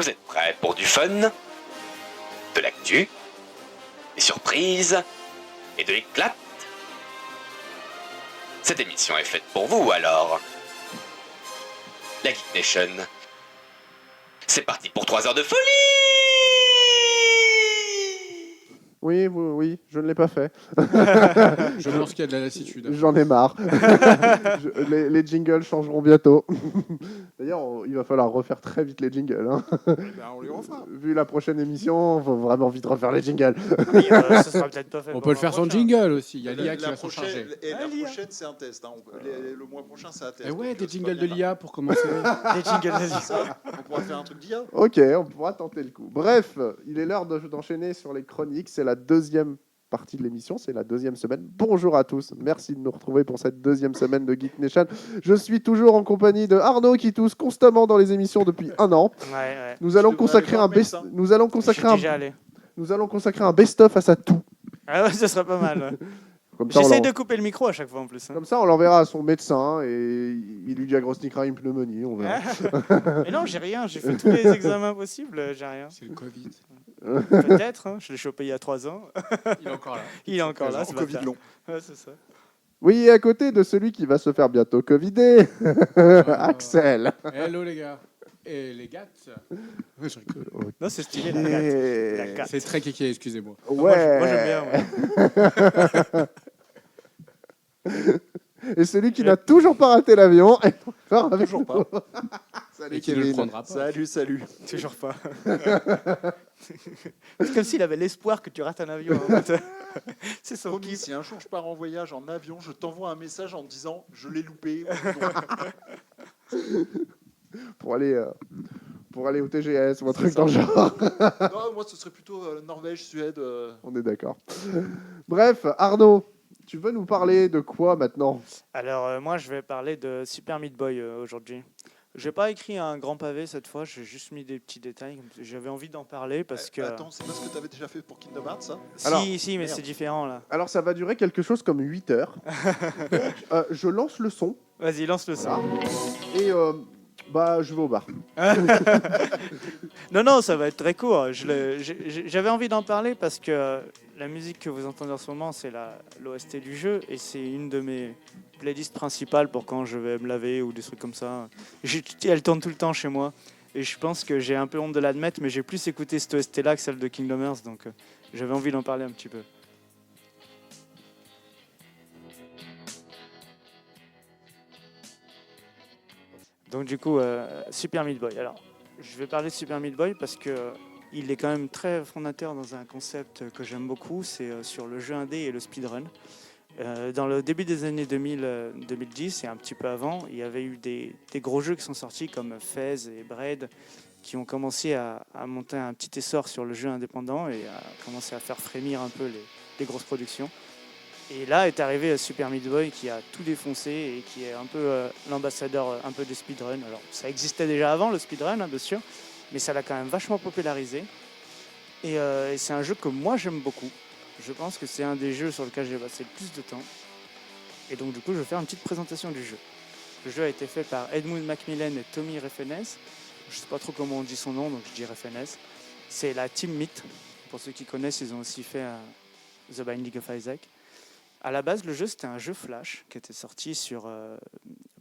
Vous êtes prêts pour du fun, de l'actu, des surprises et de l'éclate? Cette émission est faite pour vous alors. La Geek Nation. C'est parti pour 3 heures de folie! Oui, je ne l'ai pas fait. Je pense qu'il y a de la lassitude. J'en ai marre. Les jingles changeront bientôt. D'ailleurs, il va falloir refaire très vite les jingles. Hein. On les refera. Vu la prochaine émission, il faut vraiment vite refaire les jingles. Oui, ça sera peut-être pas fait. On pour peut le le faire sans prochain. jingle aussi. Il y a l'IA qui va s'en prochaine, charger. et la l'IA. prochaine, c'est un test. Hein. Le mois prochain, c'est un test. Et ouais, Donc, des c'est jingles pas de bien. l'IA pour commencer. Des jingles, vas-y. Ça, on pourra faire un truc d'IA. Ok, on pourra tenter le coup. Bref, il est l'heure d'enchaîner sur les chroniques. C'est la deuxième partie de l'émission, c'est la deuxième semaine. Bonjour à tous, merci de nous retrouver pour cette deuxième semaine de Geek Nation. Je suis toujours en compagnie de Arnaud qui tousse constamment dans les émissions depuis un an. Ouais. Nous allons devrais consacrer aller un voir le best, médecin. nous allons Je suis consacrer déjà allé. un best-of à sa toux. Ah ouais, ça serait pas mal. Ouais. Comme ça, J'essaye de couper le micro à chaque fois en plus. Hein. Comme ça, on l'enverra à son médecin et il lui diagnostiquera une pneumonie. On verra. Mais non, j'ai rien. J'ai fait tous les examens possibles. J'ai rien. C'est le Covid. Peut-être. Hein, je l'ai chopé il y a 3 ans. Il est encore là. Il est encore là. En Covid long. Ouais, c'est ça. Oui, et à côté de celui qui va se faire bientôt covider, Axel. Hello les gars. Et les gars. Je rigole. Non, c'est stylé. La gâte. La Et... gâte. C'est très kéké, excusez-moi. Ouais. Moi, j'aime bien. Ouais. Et celui qui n'a toujours pas raté l'avion est encore avec Toujours nous. pas. Salut Et qui ne le Kevin. prendra pas. Salut. Toujours pas. C'est comme s'il avait l'espoir que tu rates un avion. En fait. C'est son Promis, kiff. si un jour je pars en voyage en avion, je t'envoie un message en te disant je l'ai loupé. Pour aller au TGS ou un truc dans le genre. Non, moi ce serait plutôt Norvège, Suède. On est d'accord. Bref, Arnaud, tu veux nous parler de quoi maintenant? Alors, moi, je vais parler de Super Meat Boy aujourd'hui. Je n'ai pas écrit un grand pavé cette fois, j'ai juste mis des petits détails. J'avais envie d'en parler parce que. Attends, c'est pas ce que tu avais déjà fait pour Kingdom Hearts, ça Alors, si, mais merde. c'est différent là. Alors, ça va durer quelque chose comme 8 heures. Je lance le son. Vas-y, lance le son. Et je vais au bar. Non, ça va être très court. J'avais envie d'en parler parce que la musique que vous entendez en ce moment, c'est l'OST du jeu et c'est une de mes playlists principales pour quand je vais me laver ou des trucs comme ça. Elle tourne tout le temps chez moi et je pense que j'ai un peu honte de l'admettre, mais j'ai plus écouté cette OST-là que celle de Kingdom Hearts, donc j'avais envie d'en parler un petit peu. Donc du coup, Super Meat Boy. Alors, je vais parler de Super Meat Boy parce que il est quand même très fondateur dans un concept que j'aime beaucoup, c'est sur le jeu indé et le speedrun. Dans le début des années 2010 et un petit peu avant, il y avait eu des gros jeux qui sont sortis comme Fez et Braid qui ont commencé à monter un petit essor sur le jeu indépendant et à commencer à faire frémir un peu les grosses productions. Et là est arrivé Super Meat Boy qui a tout défoncé et qui est un peu l'ambassadeur un peu du speedrun. Alors ça existait déjà avant le speedrun, bien sûr, mais ça l'a quand même vachement popularisé. Et c'est un jeu que moi j'aime beaucoup. Je pense que c'est un des jeux sur lequel j'ai passé le plus de temps. Et donc du coup je vais faire une petite présentation du jeu. Le jeu a été fait par Edmund Macmillan et Tommy Refenes. Je ne sais pas trop comment on dit son nom, donc je dis Refenes. C'est la Team Meat. Pour ceux qui connaissent, ils ont aussi fait The Binding of Isaac. À la base, le jeu, c'était un jeu Flash qui était sorti sur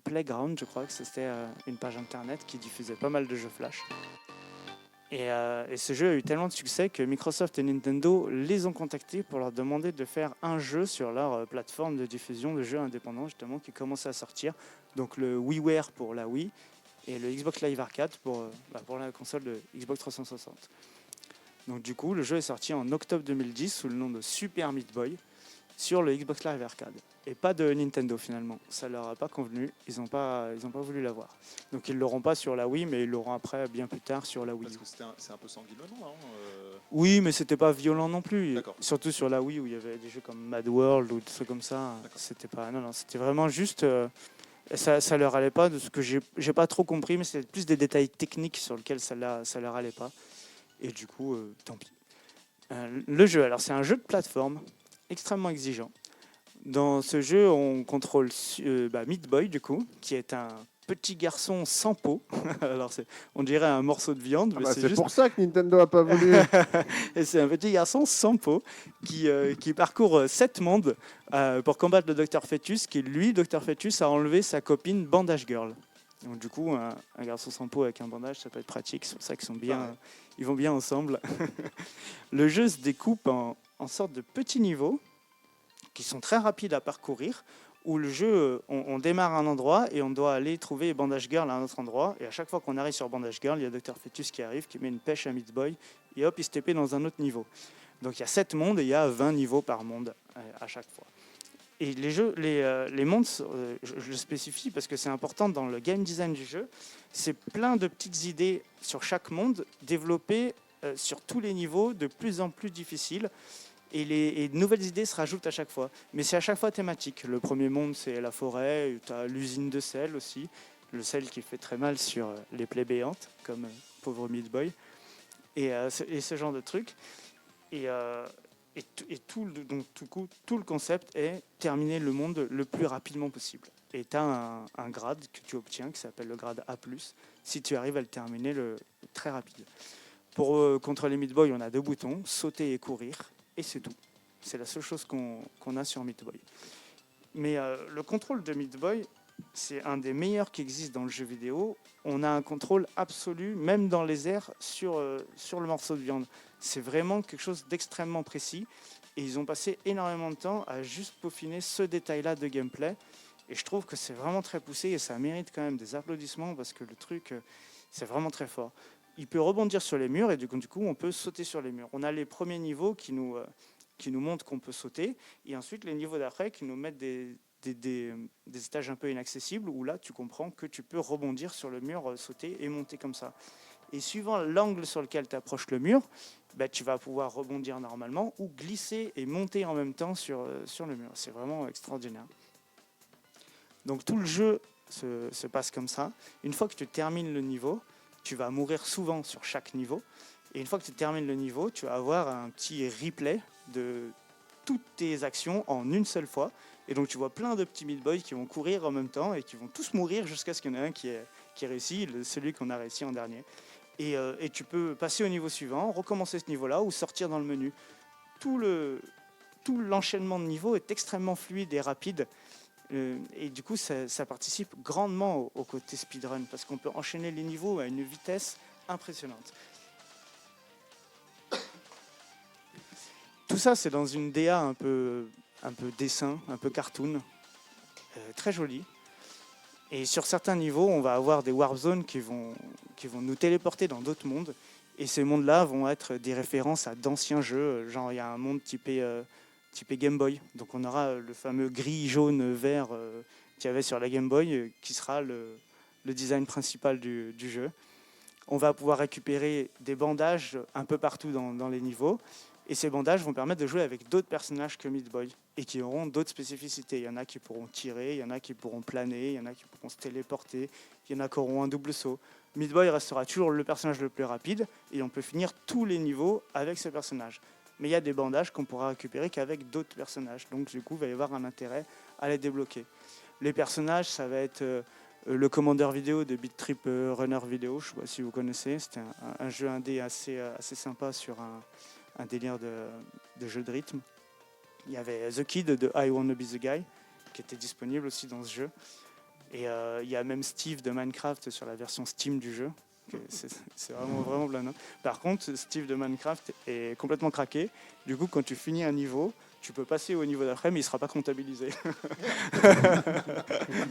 Playground, je crois que c'était une page internet qui diffusait pas mal de jeux Flash. Et ce jeu a eu tellement de succès que Microsoft et Nintendo les ont contactés pour leur demander de faire un jeu sur leur plateforme de diffusion de jeux indépendants, justement, qui commençait à sortir. Donc le WiiWare pour la Wii et le Xbox Live Arcade pour la console de Xbox 360. Donc du coup, le jeu est sorti en octobre 2010 sous le nom de Super Meat Boy sur le Xbox Live Arcade. Et pas de Nintendo finalement. Ça leur a pas convenu, ils n'ont pas voulu l'avoir. Donc ils l'auront pas sur la Wii, mais ils l'auront après, bien plus tard, sur la Wii. Parce que c'est un peu sanguinolent. Hein, Oui, mais c'était pas violent non plus. D'accord. Surtout sur la Wii où il y avait des jeux comme Mad World ou des trucs comme ça. D'accord. C'était pas, non, c'était vraiment juste. Ça leur allait pas, de ce que j'ai pas trop compris, mais c'était plus des détails techniques sur lesquels ça leur allait pas. Et du coup, tant pis. Le jeu, alors c'est un jeu de plateforme extrêmement exigeant. Dans ce jeu, on contrôle Meat Boy, du coup, qui est un petit garçon sans peau. Alors on dirait un morceau de viande, mais C'est juste... pour ça que Nintendo a pas voulu. Et c'est un petit garçon sans peau qui parcourt 7 mondes pour combattre le Dr Fetus, qui lui, Dr Fetus, a enlevé sa copine Bandage Girl. Donc du coup, un garçon sans peau avec un bandage, ça peut être pratique. C'est pour ça ils vont bien ensemble. Le jeu se découpe en sorte de petits niveaux qui sont très rapides à parcourir, où le jeu, on démarre à un endroit et on doit aller trouver Bandage Girl à un autre endroit. Et à chaque fois qu'on arrive sur Bandage Girl, il y a Dr Fetus qui arrive, qui met une pêche à Meat Boy, et hop, il se TP dans un autre niveau. Donc il y a 7 mondes et il y a 20 niveaux par monde à chaque fois. Et les mondes, je le spécifie parce que c'est important dans le game design du jeu, c'est plein de petites idées sur chaque monde, développées sur tous les niveaux, de plus en plus difficiles. Et de nouvelles idées se rajoutent à chaque fois. Mais c'est à chaque fois thématique. Le premier monde, c'est la forêt, tu as l'usine de sel aussi, le sel qui fait très mal sur les plaies béantes, comme pauvre Meat Boy, et ce genre de trucs. Et tout le concept est terminer le monde le plus rapidement possible. Et tu as un grade que tu obtiens qui s'appelle le grade A+, si tu arrives à le terminer très rapide. Pour contrôler Meat Boy, on a 2 boutons, sauter et courir, et c'est tout. C'est la seule chose qu'on a sur Meat Boy. Mais le contrôle de Meat Boy, c'est un des meilleurs qui existe dans le jeu vidéo. On a un contrôle absolu, même dans les airs, sur le morceau de viande. C'est vraiment quelque chose d'extrêmement précis. Et ils ont passé énormément de temps à juste peaufiner ce détail-là de gameplay. Et je trouve que c'est vraiment très poussé et ça mérite quand même des applaudissements parce que le truc, c'est vraiment très fort. Il peut rebondir sur les murs et du coup, on peut sauter sur les murs. On a les premiers niveaux qui nous montrent qu'on peut sauter. Et ensuite, les niveaux d'après qui nous mettent des étages un peu inaccessibles où là, tu comprends que tu peux rebondir sur le mur, sauter et monter comme ça. Et suivant l'angle sur lequel tu approches le mur, tu vas pouvoir rebondir normalement ou glisser et monter en même temps sur le mur. C'est vraiment extraordinaire. Donc tout le jeu se passe comme ça. Une fois que tu termines le niveau, tu vas mourir souvent sur chaque niveau. Et une fois que tu termines le niveau, tu vas avoir un petit replay de toutes tes actions en une seule fois. Et donc tu vois plein de petits Meat Boys qui vont courir en même temps et qui vont tous mourir jusqu'à ce qu'il y en ait un qui réussit, celui qu'on a réussi en dernier. Et tu peux passer au niveau suivant, recommencer ce niveau-là ou sortir dans le menu. Tout l'enchaînement de niveaux est extrêmement fluide et rapide. Et du coup, ça participe grandement au côté speedrun parce qu'on peut enchaîner les niveaux à une vitesse impressionnante. Tout ça, c'est dans une DA un peu dessin, un peu cartoon, très jolie. Et sur certains niveaux, on va avoir des warp zones qui vont nous téléporter dans d'autres mondes. Et ces mondes-là vont être des références à d'anciens jeux. Genre, il y a un monde typé Game Boy. Donc, on aura le fameux gris, jaune, vert qu'il y avait sur la Game Boy, qui sera le design principal du jeu. On va pouvoir récupérer des bandages un peu partout dans les niveaux. Et ces bandages vont permettre de jouer avec d'autres personnages que Meat Boy et qui auront d'autres spécificités. Il y en a qui pourront tirer, il y en a qui pourront planer, il y en a qui pourront se téléporter, il y en a qui auront un double saut. Meat Boy restera toujours le personnage le plus rapide et on peut finir tous les niveaux avec ce personnage. Mais il y a des bandages qu'on pourra récupérer qu'avec d'autres personnages. Donc du coup, il va y avoir un intérêt à les débloquer. Les personnages, ça va être le commandeur vidéo de Beat Trip Runner Video, je ne sais pas si vous connaissez. C'était un jeu indé assez sympa sur un délire de jeu de rythme. Il y avait The Kid de I Wanna Be The Guy qui était disponible aussi dans ce jeu. Et il y a même Steve de Minecraft sur la version Steam du jeu. C'est vraiment blindant. Par contre, Steve de Minecraft est complètement craqué. Du coup, quand tu finis un niveau, tu peux passer au niveau d'après, mais il ne sera pas comptabilisé.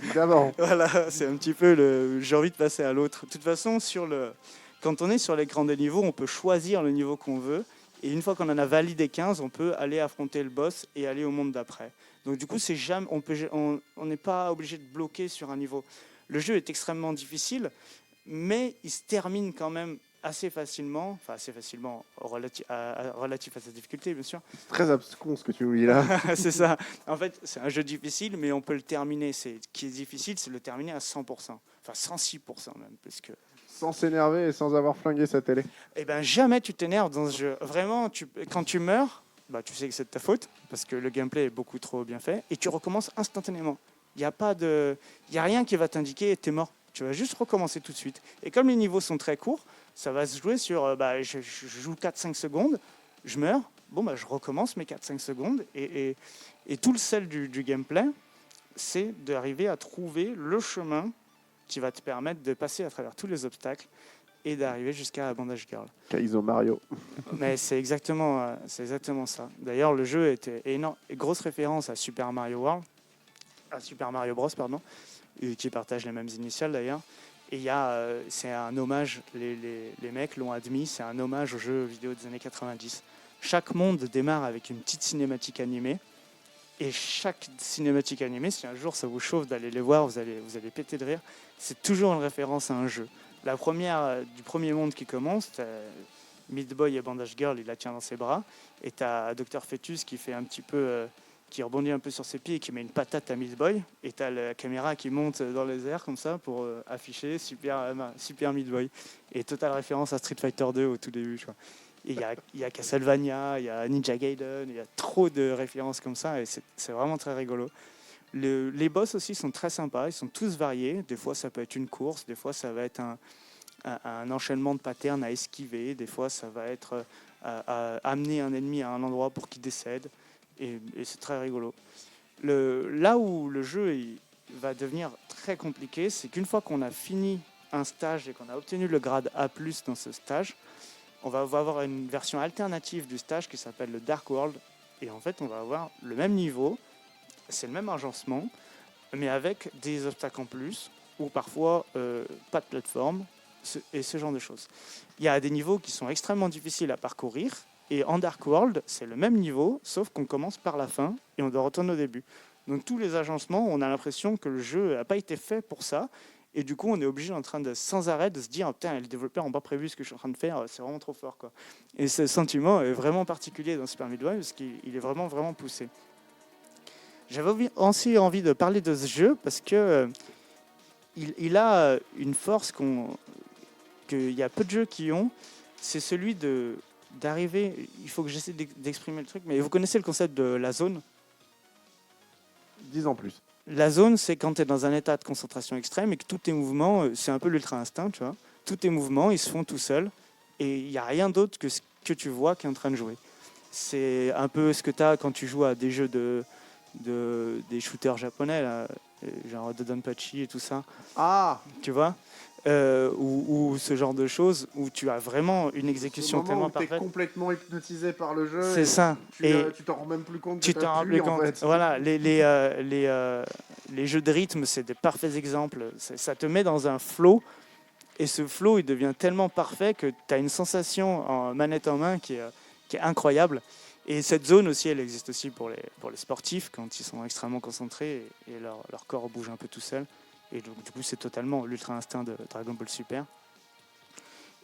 Évidemment. Voilà, c'est un petit peu j'ai envie de passer à l'autre. De toute façon, quand on est sur l'écran des niveaux, on peut choisir le niveau qu'on veut. Et une fois qu'on en a validé 15, on peut aller affronter le boss et aller au monde d'après. Donc du coup, on n'est pas obligé de bloquer sur un niveau. Le jeu est extrêmement difficile, mais il se termine quand même assez facilement, relatif à sa difficulté, bien sûr. C'est très abscon ce que tu nous dis là. C'est ça. En fait, c'est un jeu difficile, mais on peut le terminer. Ce qui est difficile, c'est de le terminer à 100%. Enfin, 106% même, parce que... Sans s'énerver et sans avoir flingué sa télé. Eh bien, jamais tu t'énerves dans ce jeu. Vraiment, quand tu meurs, tu sais que c'est de ta faute, parce que le gameplay est beaucoup trop bien fait, et tu recommences instantanément. Il n'y a rien qui va t'indiquer « t'es mort ». Tu vas juste recommencer tout de suite. Et comme les niveaux sont très courts, ça va se jouer sur je joue 4-5 secondes, je meurs, je recommence mes 4-5 secondes. Et tout le sel du gameplay, c'est d'arriver à trouver le chemin qui va te permettre de passer à travers tous les obstacles et d'arriver jusqu'à Bandage Girl. Kaizo Mario. Mais c'est exactement ça. D'ailleurs, le jeu était énorme, grosse référence à Super Mario Bros, pardon, qui partagent les mêmes initiales d'ailleurs. Et c'est un hommage, les mecs l'ont admis, c'est un hommage aux jeux vidéo des années 90. Chaque monde démarre avec une petite cinématique animée. Et chaque cinématique animée, si un jour ça vous chauffe d'aller les voir, vous allez péter de rire. C'est toujours une référence à un jeu. La première du premier monde qui commence, t'as Meat Boy et Bandage Girl, il la tient dans ses bras. Et t'as Dr Fetus qui fait un petit peu, qui rebondit un peu sur ses pieds et qui met une patate à Meat Boy. Et t'as la caméra qui monte dans les airs comme ça pour afficher Super Meat Boy. Et totale référence à Street Fighter 2 au tout début, tu vois. Il y a Castlevania, il y a Ninja Gaiden, il y a trop de références comme ça et c'est vraiment très rigolo. Les boss aussi sont très sympas, ils sont tous variés. Des fois, ça peut être une course, des fois, ça va être un enchaînement de patterns à esquiver, des fois, ça va être à amener un ennemi à un endroit pour qu'il décède et c'est très rigolo. Là où le jeu va devenir très compliqué, c'est qu'une fois qu'on a fini un stage et qu'on a obtenu le grade A+ dans ce stage, on va avoir une version alternative du stage qui s'appelle le Dark World. Et en fait, on va avoir le même niveau, c'est le même agencement, mais avec des obstacles en plus, ou parfois pas de plateforme, et ce genre de choses. Il y a des niveaux qui sont extrêmement difficiles à parcourir, et en Dark World, c'est le même niveau, sauf qu'on commence par la fin, et on doit retourner au début. Donc tous les agencements, on a l'impression que le jeu n'a pas été fait pour ça, et du coup, on est obligé sans arrêt de se dire « Putain, les développeurs n'ont pas prévu ce que je suis en train de faire, c'est vraiment trop fort. » quoi. Et ce sentiment est vraiment particulier dans Super Meat Boy parce qu'il est vraiment, vraiment poussé. J'avais aussi envie de parler de ce jeu parce que il a une force qu'il y a peu de jeux qui ont. C'est celui d'arriver... Il faut que j'essaie d'exprimer le truc, mais vous connaissez le concept de la zone ? 10 ans plus. La zone, c'est quand tu es dans un état de concentration extrême et que tous tes mouvements, c'est un peu l'ultra instinct, tu vois. Tous tes mouvements, ils se font tout seuls et il n'y a rien d'autre que ce que tu vois qui est en train de jouer. C'est un peu ce que tu as quand tu joues à des jeux des shooters japonais, là, genre Dodonpachi et tout ça. Ah, tu vois, ou ce genre de choses où tu as vraiment une exécution tellement tu es parfaite. complètement hypnotisé par le jeu. C'est ça. Tu t'en rends même plus compte. Tu t'en rends plus compte. En fait. Voilà, les jeux de rythme, c'est des parfaits exemples. Ça te met dans un flow. Et ce flow, il devient tellement parfait que tu as une sensation en manette en main qui est incroyable. Et cette zone aussi, elle existe aussi pour les sportifs quand ils sont extrêmement concentrés et leur corps bouge un peu tout seul. Et donc, du coup, c'est totalement l'ultra instinct de Dragon Ball Super.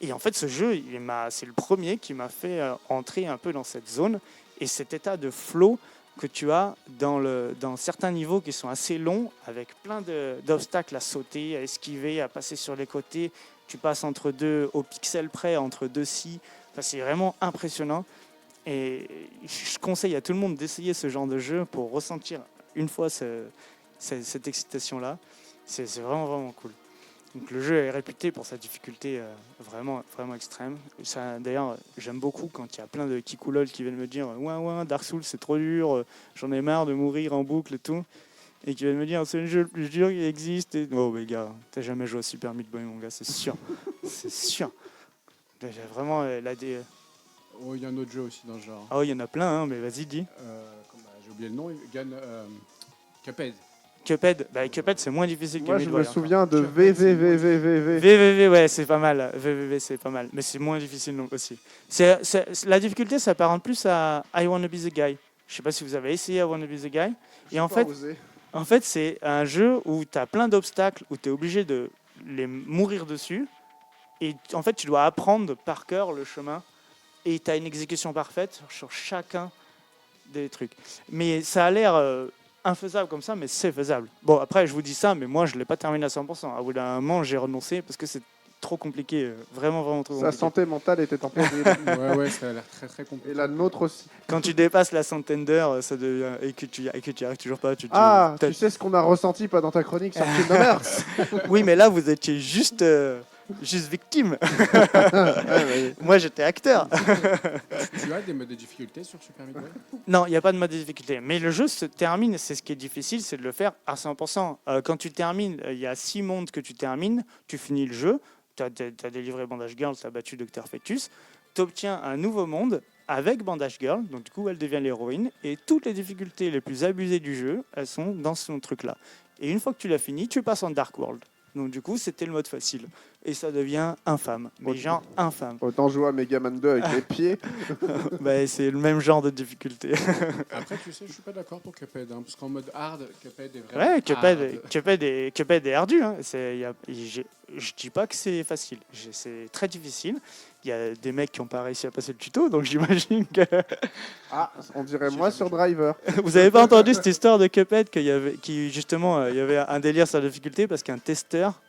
Et en fait, ce jeu, c'est le premier qui m'a fait entrer un peu dans cette zone et cet état de flow que tu as dans certains niveaux qui sont assez longs, avec plein d'obstacles à sauter, à esquiver, à passer sur les côtés. Tu passes entre deux, au pixel près, entre deux scies. Enfin, c'est vraiment impressionnant. Et je conseille à tout le monde d'essayer ce genre de jeu pour ressentir une fois cette excitation-là. C'est vraiment, vraiment cool. Donc, le jeu est réputé pour sa difficulté vraiment, vraiment extrême. D'ailleurs, j'aime beaucoup quand il y a plein de kikoulol qui viennent me dire « Ouais, Dark Souls, c'est trop dur, j'en ai marre de mourir en boucle et tout. » Et qui viennent me dire « C'est le jeu le plus dur qui existe. » Et... Oh, mais gars, t'as jamais joué à Super Meat Boy, mon gars, c'est sûr. C'est sûr. J'ai vraiment Oh, il y a un autre jeu aussi dans le genre. Ah oui, il y en a plein, hein, mais vas-y, dis. J'ai oublié le nom. Cuphead. Cuphead, c'est moins difficile que Moi, Meat je Boy. me souviens de VVVVVV. VVV, ouais, c'est pas mal. VVV, c'est pas mal. Mais c'est moins difficile aussi. La difficulté, ça apparente plus à I Wanna Be The Guy. Je sais pas si vous avez essayé I Wanna Be The Guy. Et en fait, c'est un jeu où tu as plein d'obstacles, où tu es obligé de les mourir dessus. Et en fait, tu dois apprendre par cœur le chemin. Et tu as une exécution parfaite sur chacun des trucs. Mais ça a l'air infaisable comme ça, mais c'est faisable. Bon, après, je vous dis ça, mais moi, je ne l'ai pas terminé à 100%. À bout d'un moment, j'ai renoncé parce que trop compliqué, vraiment, vraiment trop Sa compliqué. santé mentale était en péril. Ouais, ça a l'air très très compliqué. Et la nôtre aussi. Quand tu dépasses la centaine d'heures, ça devient et que tu y arrives toujours pas, tu te dis, Ah, tu peut-être- sais ce qu'on a ressenti pas dans ta chronique sur Kingdom Hearts. oui, mais là vous étiez juste victime. Ouais, Moi j'étais acteur. Tu as des modes de difficulté sur Super Meat Boy? Non, il n'y a pas de mode de difficulté. Mais le jeu se termine, c'est ce qui est difficile, c'est de le faire à 100%. Quand tu termines, il y a 6 mondes que tu termines, tu finis le jeu, tu as délivré Bandage Girl, tu as battu Dr. Fetus, tu obtiens un nouveau monde avec Bandage Girl, donc du coup elle devient l'héroïne, et toutes les difficultés les plus abusées du jeu, elles sont dans ce truc-là. Et une fois que tu l'as fini, tu passes en Dark World. Donc du coup, c'était le mode facile. Et ça devient infâme. Mais genre infâme. Autant jouer à Mega Man 2 avec les pieds. Bah, c'est le même genre de difficulté. Après, tu sais, je suis pas d'accord pour Cuphead, hein, parce qu'en mode hard, Cuphead est vraiment Ouais, hard. Cuphead est ardu. Hein. Je dis pas que c'est facile. C'est très difficile. Il y a des mecs qui n'ont pas réussi à passer le tuto, donc j'imagine que... Ah, on dirait moi sur Driver. Vous avez pas entendu cette histoire de Cuphead il y avait un délire sur la difficulté parce qu'un testeur,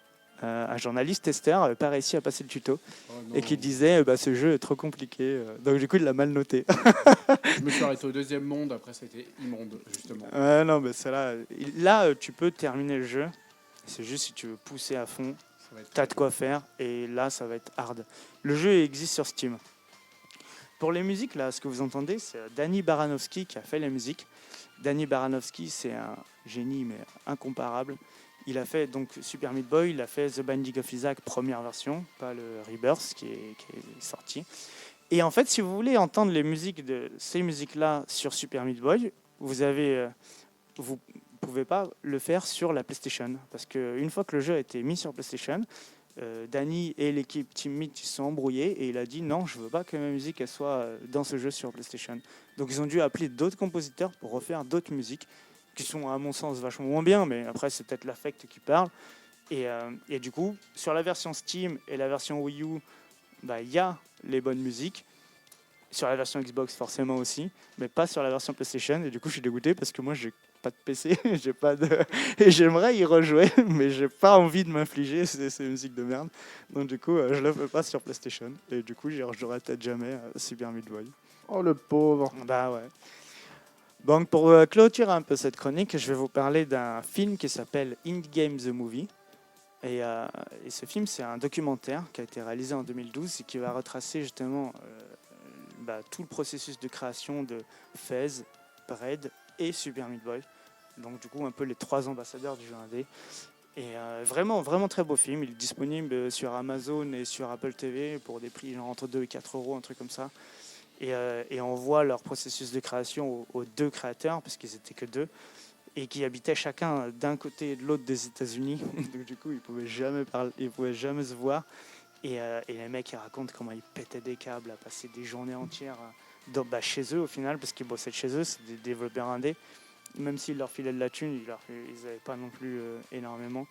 un journaliste testeur, n'avait pas réussi à passer le tuto Oh, non. et qui disait ce jeu est trop compliqué. Donc du coup, il l'a mal noté. Je me suis arrêté au deuxième monde, après ça a été immonde, justement. Non, mais là, tu peux terminer le jeu. C'est juste si tu veux pousser à fond. Ça va être T'as de quoi faire et là ça va être hard. Le jeu existe sur Steam. Pour les musiques, là, ce que vous entendez, c'est Danny Baranovsky qui a fait les musiques. Danny Baranovsky, c'est un génie mais incomparable. Il a fait donc Super Meat Boy, il a fait The Binding of Isaac première version, pas le Rebirth qui est sorti. Et en fait, si vous voulez entendre les musiques de ces musiques-là sur Super Meat Boy, vous pouvez pas le faire sur la PlayStation. Parce qu'une fois que le jeu a été mis sur PlayStation, Danny et l'équipe Team Meat se sont embrouillés et il a dit non, je veux pas que ma musique elle soit dans ce jeu sur PlayStation. Donc ils ont dû appeler d'autres compositeurs pour refaire d'autres musiques qui sont à mon sens vachement moins bien, mais après c'est peut-être l'affect qui parle. Et du coup, sur la version Steam et la version Wii U, il y a les bonnes musiques. Sur la version Xbox forcément aussi, mais pas sur la version PlayStation. Et du coup, je suis dégoûté parce que moi, j'ai pas de PC, j'ai pas de... et j'aimerais y rejouer, mais j'ai pas envie de m'infliger ces musiques de merde. Donc du coup, je le fais pas sur PlayStation. Et du coup, j'y rejouerai peut-être jamais à Super Meat Boy. Oh le pauvre. Bah ouais. Donc pour clôturer un peu cette chronique, je vais vous parler d'un film qui s'appelle Indie Game The Movie. Et ce film, c'est un documentaire qui a été réalisé en 2012 et qui va retracer justement tout le processus de création de FaZe, Braid et Super Meat Boy. Donc du coup, un peu les 3 ambassadeurs du jeu indé. Et vraiment, vraiment très beau film. Il est disponible sur Amazon et sur Apple TV pour des prix genre entre 2 et 4 euros, un truc comme ça. Et on voit leur processus de création aux 2 créateurs, parce qu'ils n'étaient que 2, et qui habitaient chacun d'un côté et de l'autre des États-Unis. Donc du coup, ils pouvaient jamais parler, ils pouvaient jamais se voir. Et les mecs, ils racontent comment ils pétaient des câbles, à passer des journées entières chez eux au final, parce qu'ils bossaient de chez eux, c'est des développeurs indés. Même s'ils leur filaient de la thune, ils n'avaient pas non plus énormément.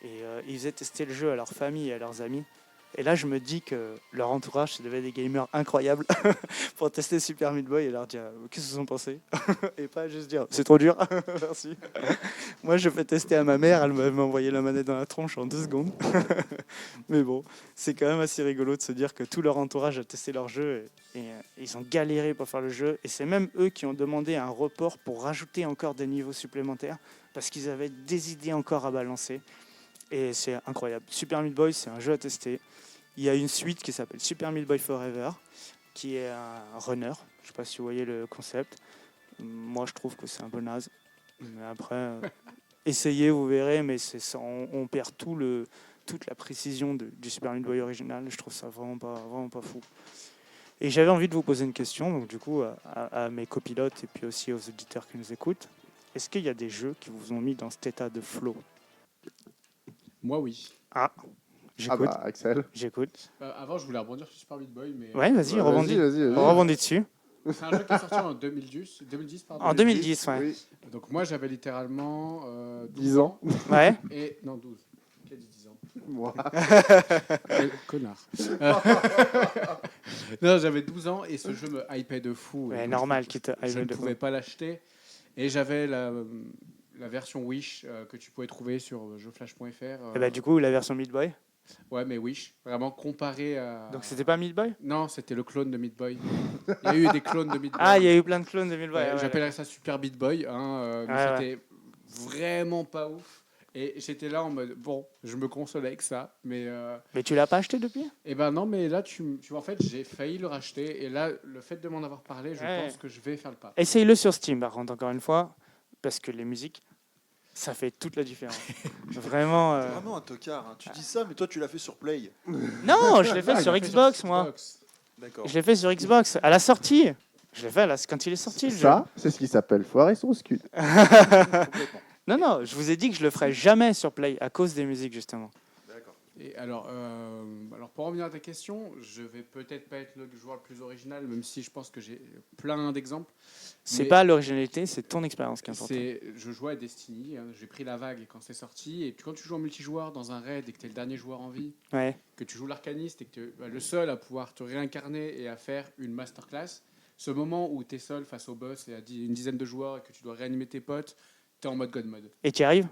Et ils faisaient tester le jeu à leur famille et à leurs amis. Et là, je me dis que leur entourage, ça devait être des gamers incroyables pour tester Super Meat Boy et leur dire qu'est-ce qu'ils en ont pensé. Et pas juste dire c'est trop dur, merci. Moi, je fais tester à ma mère, elle m'a envoyé la manette dans la tronche en 2 secondes. Mais bon, c'est quand même assez rigolo de se dire que tout leur entourage a testé leur jeu et ils ont galéré pour faire le jeu. Et c'est même eux qui ont demandé un report pour rajouter encore des niveaux supplémentaires parce qu'ils avaient des idées encore à balancer. Et c'est incroyable. Super Meat Boy, c'est un jeu à tester. Il y a une suite qui s'appelle Super Meat Boy Forever, qui est un runner. Je ne sais pas si vous voyez le concept. Moi, je trouve que c'est un peu naze. Mais après, essayez, vous verrez. Mais on perd toute la précision du Super Meat Boy original. Je trouve ça vraiment pas fou. Et j'avais envie de vous poser une question, donc du coup, à mes copilotes et puis aussi aux auditeurs qui nous écoutent. Est-ce qu'il y a des jeux qui vous ont mis dans cet état de flow ? Moi, oui. J'écoute. Axel. J'écoute. Avant, je voulais rebondir sur Super Meat Boy, mais Ouais, vas-y, Ouais, rebondis. vas-y. Rebondis dessus. c'est un jeu qui est sorti en 2010 pardon. En 2010, ouais. Oui. Donc moi, j'avais littéralement 10 ans. Ouais. Et non, 12. Qui a dit 10 ans? Moi. Connard. Non, j'avais 12 ans et ce jeu me hypait de fou. Ouais, Et normal qu'il te je ne hype de pouvais fou. pas l'acheter. Et j'avais la version Wish que tu pouvais trouver sur jeuxflash.fr. Et bah, du coup, la version Meat Boy. Ouais, mais Wish, vraiment comparé à. Donc c'était pas Meat Boy? Non, c'était le clone de Meat Boy. Il y a eu des clones de Meat Boy. Ah, il y a eu plein de clones de Meat Boy. Ouais, ah ouais, j'appellerais ça Super Meat Boy, hein, mais Ouais, c'était vraiment pas ouf. Et j'étais là en mode, bon, je me consolais avec ça, mais. Mais tu l'as pas acheté depuis? Eh ben non, mais là, tu vois, en fait, j'ai failli le racheter, et là, le fait de m'en avoir parlé, je Ouais. pense que je vais faire le pas. Essaye-le sur Steam, par contre, encore une fois, parce que les musiques, ça fait toute la différence. Vraiment. T'es vraiment un tocard. Hein. Tu dis ça, mais toi, tu l'as fait sur Play. Non, je l'ai fait Ah, il sur l'a fait Xbox, moi. Xbox. D'accord. Je l'ai fait sur Xbox, à la sortie. Je l'ai fait quand il est sorti, le jeu. Ça, c'est ce qui s'appelle foirer son scud. Complètement. Non, je vous ai dit que je le ferai jamais sur Play à cause des musiques, justement. D'accord. Et alors pour revenir à ta question, je vais peut-être pas être le joueur le plus original, même si je pense que j'ai plein d'exemples. C'est Mais pas l'originalité, c'est ton expérience qui est importante. Je jouais à Destiny, hein, j'ai pris la vague quand c'est sorti, et quand tu joues en multijoueur dans un raid et que tu es le dernier joueur en vie, Ouais. que tu joues l'arcaniste et que tu es le seul à pouvoir te réincarner et à faire une masterclass, ce moment où tu es seul face au boss et à une dizaine de joueurs et que tu dois réanimer tes potes, tu es en mode God mode. Et tu y arrives?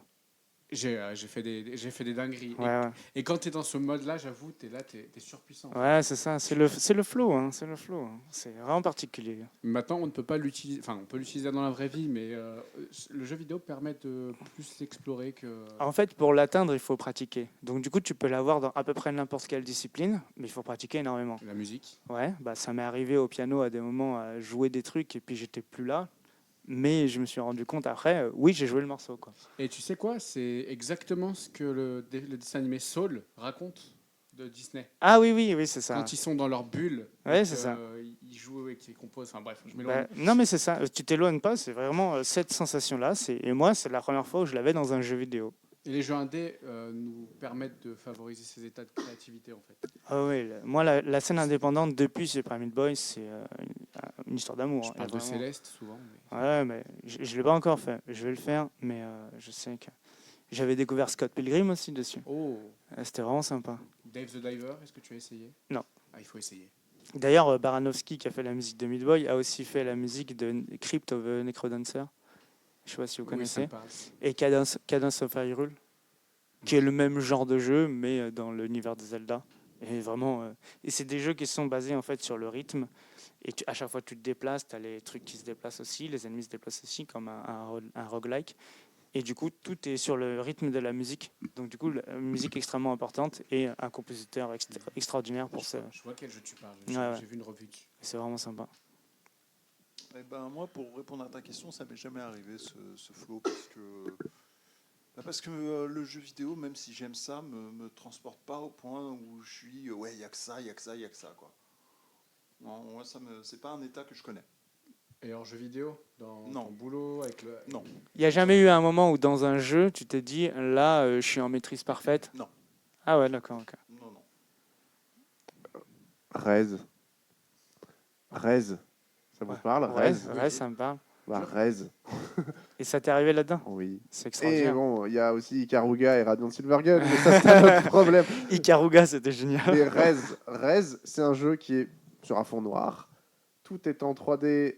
J'ai fait des dingueries. Ouais. Et quand tu es dans ce mode-là, j'avoue, tu es surpuissant. Ouais, c'est ça. C'est le flow, hein. C'est le flow. Hein. C'est vraiment particulier. Maintenant, on ne peut pas l'utiliser. Enfin, on peut l'utiliser dans la vraie vie, mais le jeu vidéo permet de plus l'explorer que. En fait, pour l'atteindre, il faut pratiquer. Donc, du coup, tu peux l'avoir dans à peu près n'importe quelle discipline, mais il faut pratiquer énormément. La musique. Ouais, bah, ça m'est arrivé au piano à des moments à jouer des trucs et puis j'étais plus là. Mais je me suis rendu compte après, oui, j'ai joué le morceau, quoi. Et tu sais quoi? C'est exactement ce que le dessin animé Soul raconte de Disney. Ah oui, c'est ça. Quand ils sont dans leur bulle, Ouais, et c'est que, ça. Ils jouent avec les composent. Enfin bref, je m'éloigne. Non, mais c'est ça. Tu t'éloignes pas, c'est vraiment cette sensation-là. Et moi, c'est la première fois où je l'avais dans un jeu vidéo. Et les jeux indés nous permettent de favoriser ces états de créativité en fait. Ah oui, moi, la scène indépendante depuis Super Meat Boy, c'est une histoire d'amour. Je hein. parle Il y a de vraiment- Céleste souvent. Mais... Ouais, mais je ne l'ai pas encore fait. Je vais le faire, mais je sais que j'avais découvert Scott Pilgrim aussi dessus. Oh, C'était vraiment sympa. Dave the Diver, est-ce que tu as essayé? Non. Ah, il faut essayer. D'ailleurs, Baranowski, qui a fait la musique de Meat Boy, a aussi fait la musique de Crypt of the Necrodancer. Je ne sais pas si vous Oui, ça connaissez. me parle. Et Cadence of Hyrule, qui est le même genre de jeu, mais dans l'univers de Zelda. Et vraiment, et c'est des jeux qui sont basés en fait sur le rythme. Et à chaque fois que tu te déplaces, tu as les trucs qui se déplacent aussi, les ennemis se déplacent aussi, comme un roguelike. Et du coup, tout est sur le rythme de la musique. Donc du coup, la musique extrêmement importante et un compositeur extraordinaire pour ça. Je vois quel jeu tu parles. Ouais. J'ai vu une revue dessus. C'est vraiment sympa. Eh ben, moi, pour répondre à ta question, ça m'est jamais arrivé ce flow parce que le jeu vidéo, même si j'aime ça, me transporte pas au point où je suis ouais, il y a que ça, il y a que ça, il y a que ça quoi. Non, moi c'est pas un état que je connais. Et en jeu vidéo, dans Non. ton boulot, avec le. Non. Il n'y a jamais eu un moment où dans un jeu, tu t'es dit, là, je suis en maîtrise parfaite? Non. Ah ouais, d'accord. ok. Non. Rez. Ça vous parle? Rez. Ouais, ça me parle. Bah, Rez, Et ça t'est arrivé là-dedans? oui. C'est Et extraordinaire. bon, il y a aussi Ikaruga et Radiant Silvergun, mais ça c'est un autre problème. Ikaruga, c'était génial. Mais Rez, c'est un jeu qui est sur un fond noir. Tout est en 3D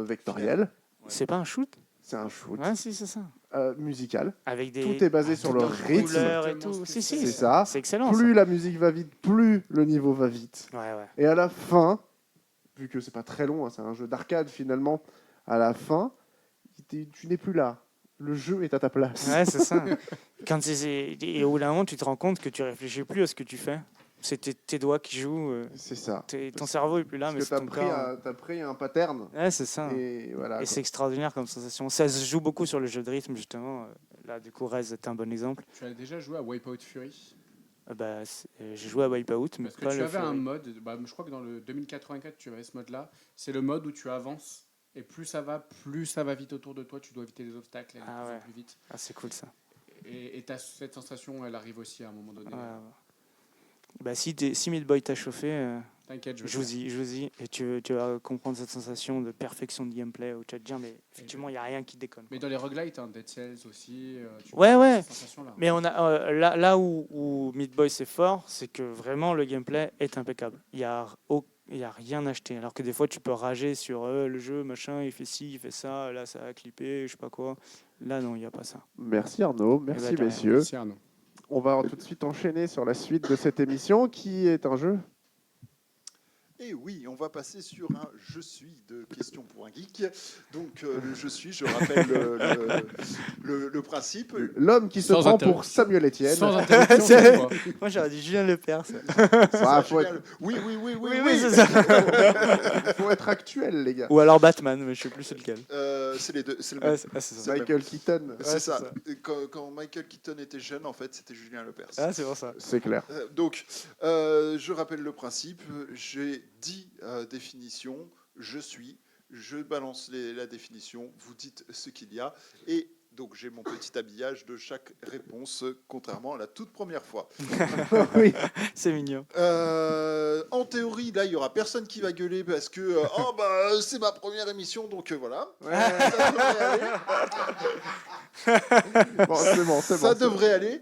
vectoriel. C'est pas un shoot? C'est un shoot Ouais, si, c'est ça. musical. Avec des Tout est basé sur le rythme. couleurs et tout. Si, C'est si, ça. c'est excellent. Plus la musique va vite, plus le niveau va vite. Ça. Ouais. Et à la fin, vu que c'est pas très long, hein, c'est un jeu d'arcade finalement, à la fin, tu n'es plus là. Le jeu est à ta place. Ouais, c'est ça. Et au bout d'un moment, tu te rends compte que tu réfléchis plus à ce que tu fais. C'est tes doigts qui jouent. C'est ça. Ton cerveau est plus là, Parce mais que c'est ton corps. t'as pris un pattern. Ouais, c'est ça. Et voilà. Et quoi. c'est extraordinaire comme sensation. Ça se joue beaucoup sur le jeu de rythme, justement. Là, du coup, Rez est un bon exemple. Tu as déjà joué à Wipeout Fury? J'ai joué à Wipeout, mais Parce que pas tu le avais un Fury. mode, je crois que dans le 2084, tu avais ce mode-là. C'est le mode où tu avances. Et plus ça va vite autour de toi. Tu dois éviter les obstacles, aller Ah de plus en ouais. plus vite. Ah, c'est cool ça. Et cette sensation, elle arrive aussi à un moment donné. Ouais. Si Meat Boy t'a chauffé, T'inquiète, je vais joue-y. Et tu vas comprendre cette sensation de perfection de gameplay où tu vas te dire, mais effectivement, il n'y a rien qui déconne. Mais dans les roguelites, hein, Dead Cells aussi. Tu Ouais, vois ouais. cette sensation-là. Mais on a là où Meat Boy c'est fort, c'est que vraiment le gameplay est impeccable. Il y a rien acheté. Alors que des fois tu peux rager sur le jeu, machin, il fait ci, il fait ça, là ça a clippé, je sais pas quoi. Là non, il n'y a pas ça. Merci Arnaud, merci de rien. messieurs. Merci Arnaud. on va tout de suite enchaîner sur la suite de cette émission qui est un jeu. Et oui, on va passer sur un je suis de questions pour un geek. Donc le je suis, je rappelle le principe. L'homme qui se Sans prend interruption. pour Samuel Etienne. Sans interruption, c'est quoi? Moi, j'aurais dit Julien Lepers. Ah, faut, être, Oui, c'est ça. faut être actuel, les gars. Ou alors Batman, mais je sais plus c'est lequel. C'est les deux, c'est le Ouais, même. c'est ça. Michael Keaton. C'est c'est ça. ça. Et quand Michael Keaton était jeune, en fait, c'était Julien Lepers. Ah, c'est pour ça. C'est clair. Donc, je rappelle le principe. J'ai 10 définitions. Je suis. Je balance la définition. Vous dites ce qu'il y a. Et donc, j'ai mon petit habillage de chaque réponse, contrairement à la toute première fois. Oui. C'est mignon. En théorie, là, il y aura personne qui va gueuler parce que c'est ma première émission, donc voilà. Ça devrait aller. Bon, c'est bon, c'est bon. Ça devrait aller.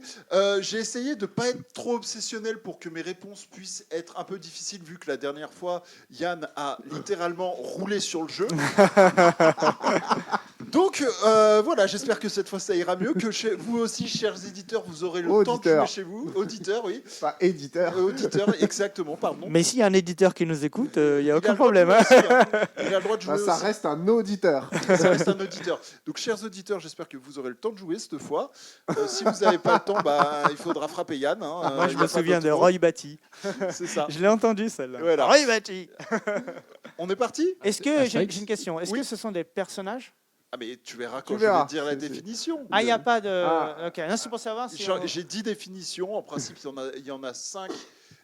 J'ai essayé de pas être trop obsessionnel pour que mes réponses puissent être un peu difficiles, vu que la dernière fois, Yann a littéralement roulé sur le jeu. Donc voilà, j'espère que cette fois ça ira mieux, que vous aussi, chers éditeurs, vous aurez le temps de jouer chez vous. Auditeurs, oui. Pas éditeur. Auditeurs, exactement, pardon. Mais s'il y a un éditeur qui nous écoute, il n'y a Il aucun le droit de problème. jouer aussi, hein. Il a le droit de jouer Bah, ça aussi. reste un auditeur. Ça reste un auditeur. Donc, chers auditeurs, j'espère que vous aurez le temps de jouer cette fois. Si vous n'avez pas le temps, il faudra frapper Yann. Hein. Moi, Il je y me a pas souviens de d'autre Roy Batty. mot. C'est ça. Je l'ai entendu, celle-là. Voilà. Roy Batty. On est parti? Est-ce que, j'ai une question, est-ce Oui. que ce sont des personnages? Ah, mais tu verras quand Tu je verras. vais te dire la C'est- définition. Ah, il n'y a pas de... Ah. Ok, non, c'est pour savoir si... J'ai 10 définitions. En principe, il y en a 5.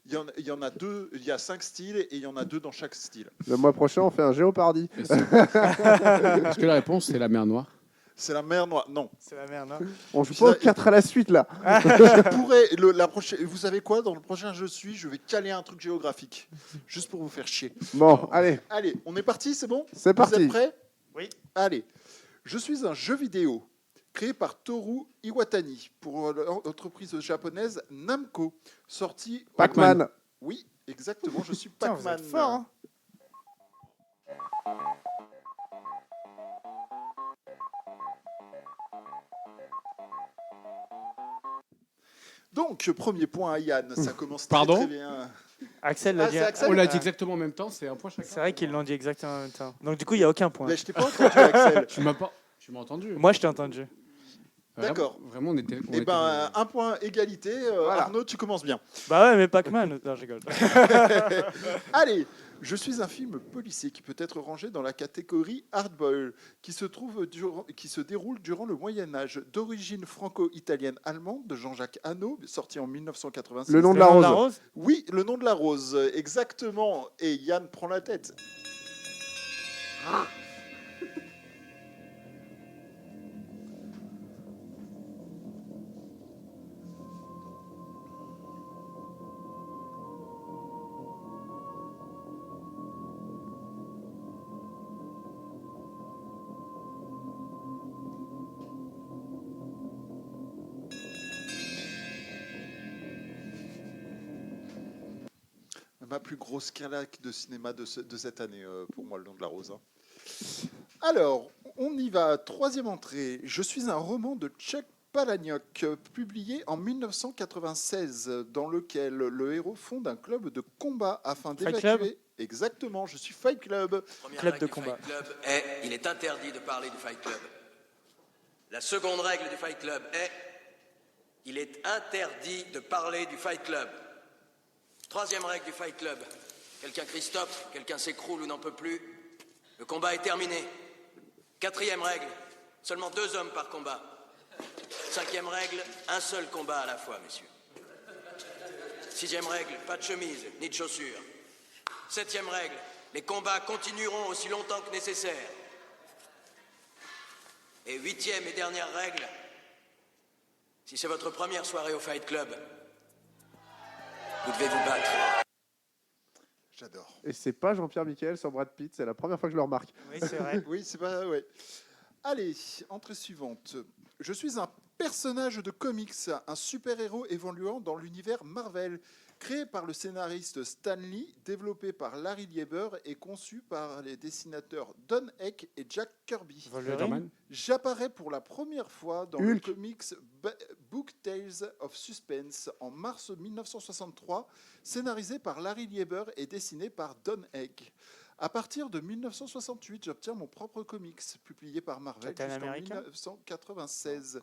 Il y en a 2. Il y a 5 styles et il y en a 2 dans chaque style. Le mois prochain, on fait un Géopardy. Est-ce que la réponse, c'est la mer Noire? C'est la mer Noire. Non. C'est la merde, hein. On joue pas aux 4 à la suite, là. Je pourrais. La prochaine. Vous savez quoi? Dans le prochain je vais caler un truc géographique. Juste pour vous faire chier. Bon, allez, Allez, on est parti, c'est bon? c'est Vous êtes parti. prêts? Oui. Allez. Je suis un jeu vidéo créé par Toru Iwatani pour l'entreprise japonaise Namco, sorti... Pac-Man. Oui, exactement, je suis Tiens, vous Pac-Man. êtes fort, hein. Donc, premier point à Yann, ça commence Pardon très bien. Axel l'a Ah, dit. c'est Axel On l'a dit exactement en même temps, c'est un point chacun. C'est vrai qu'ils l'ont dit exactement en même temps. Donc du coup, il n'y a aucun point. Mais je t'ai pas entendu, Axel. Tu m'as entendu? Moi, je t'ai entendu. D'accord. Vraiment, on était. Eh ben, un point égalité. Voilà. Arnaud, tu commences bien. Bah ouais, mais Pac-Man. Non, je rigole. Allez, je suis un film policier qui peut être rangé dans la catégorie hardboiled, qui se déroule durant le Moyen-Âge, d'origine franco-italienne-allemande de Jean-Jacques Hano, sorti en 1986. Le nom de Le la nom de rose. Oui, le nom de la rose, exactement. Et Yann prend la tête. Ma plus grosse claque de cinéma de cette année, pour moi, le nom de la rose. Hein. Alors, on y va. Troisième entrée. Je suis un roman de Chuck Palahniuk, publié en 1996, dans lequel le héros fonde un club de combat afin Fight d'évacuer... Exactement, je suis Fight Club. Première Club règle de du combat. Fight Club est il est interdit de parler du Fight Club. La seconde règle du Fight Club est il est interdit de parler du Fight Club. Troisième règle du Fight Club. Quelqu'un Christophe, quelqu'un s'écroule ou n'en peut plus. Le combat est terminé. Quatrième règle, seulement 2 hommes par combat. Cinquième règle, un seul combat à la fois, messieurs. Sixième règle, pas de chemise, ni de chaussures. Septième règle, les combats continueront aussi longtemps que nécessaire. Et huitième et dernière règle, si c'est votre première soirée au Fight Club, vous devez vous battre. J'adore. Et c'est pas Jean-Pierre Michael sur Brad Pitt, c'est la première fois que je le remarque. Oui, c'est vrai. Oui, c'est pas... Ouais. Allez, entrée suivante. Je suis un personnage de comics, un super-héros évoluant dans l'univers Marvel, Créé par le scénariste Stan Lee, développé par Larry Lieber et conçu par les dessinateurs Don Heck et Jack Kirby. Wolverine. Spider-Man. J'apparais pour la première fois dans Hulk. le comics Book Tales of Suspense en mars 1963, scénarisé par Larry Lieber et dessiné par Don Heck. À partir de 1968, j'obtiens mon propre comics, publié par Marvel Captain jusqu'en America. 1996.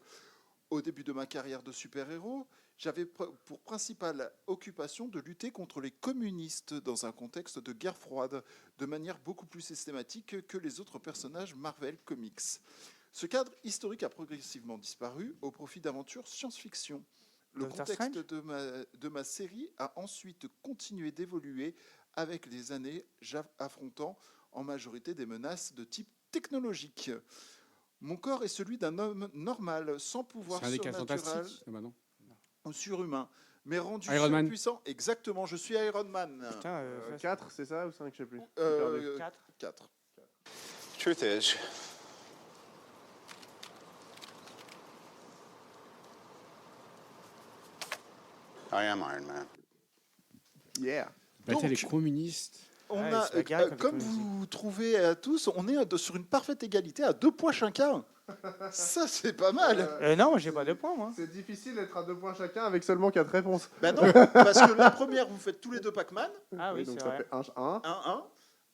Au début de ma carrière de super-héros, j'avais pour principale occupation de lutter contre les communistes dans un contexte de guerre froide, de manière beaucoup plus systématique que les autres personnages Marvel Comics. Ce cadre historique a progressivement disparu au profit d'aventures science-fiction. Le Doctor contexte de ma série a ensuite continué d'évoluer avec les années, affrontant en majorité des menaces de type technologique. Mon corps est celui d'un homme normal, sans pouvoir C'est un des 4 surnaturel fantastiques. Ah bah non. ou surhumain, mais rendu Iron Man. surpuissant. Exactement, je suis Iron Man. Putain, 4, c'est ça ou 5, je sais plus. J'ai perdu. 4. 4. Truth is, I am Iron Man. Yeah. Battre les Donc- communistes. On Ouais, a, c'est la guerre contre les comme communistes. vous trouvez tous, on est sur une parfaite égalité à 2 points chacun. Ça, c'est pas mal. Non, moi j'ai pas de points, moi. C'est difficile d'être à 2 points chacun avec seulement 4 réponses. Ben non, parce que la première, vous faites tous les deux Pac-Man, Ah oui, donc c'est ça vrai. fait 1. 1-1.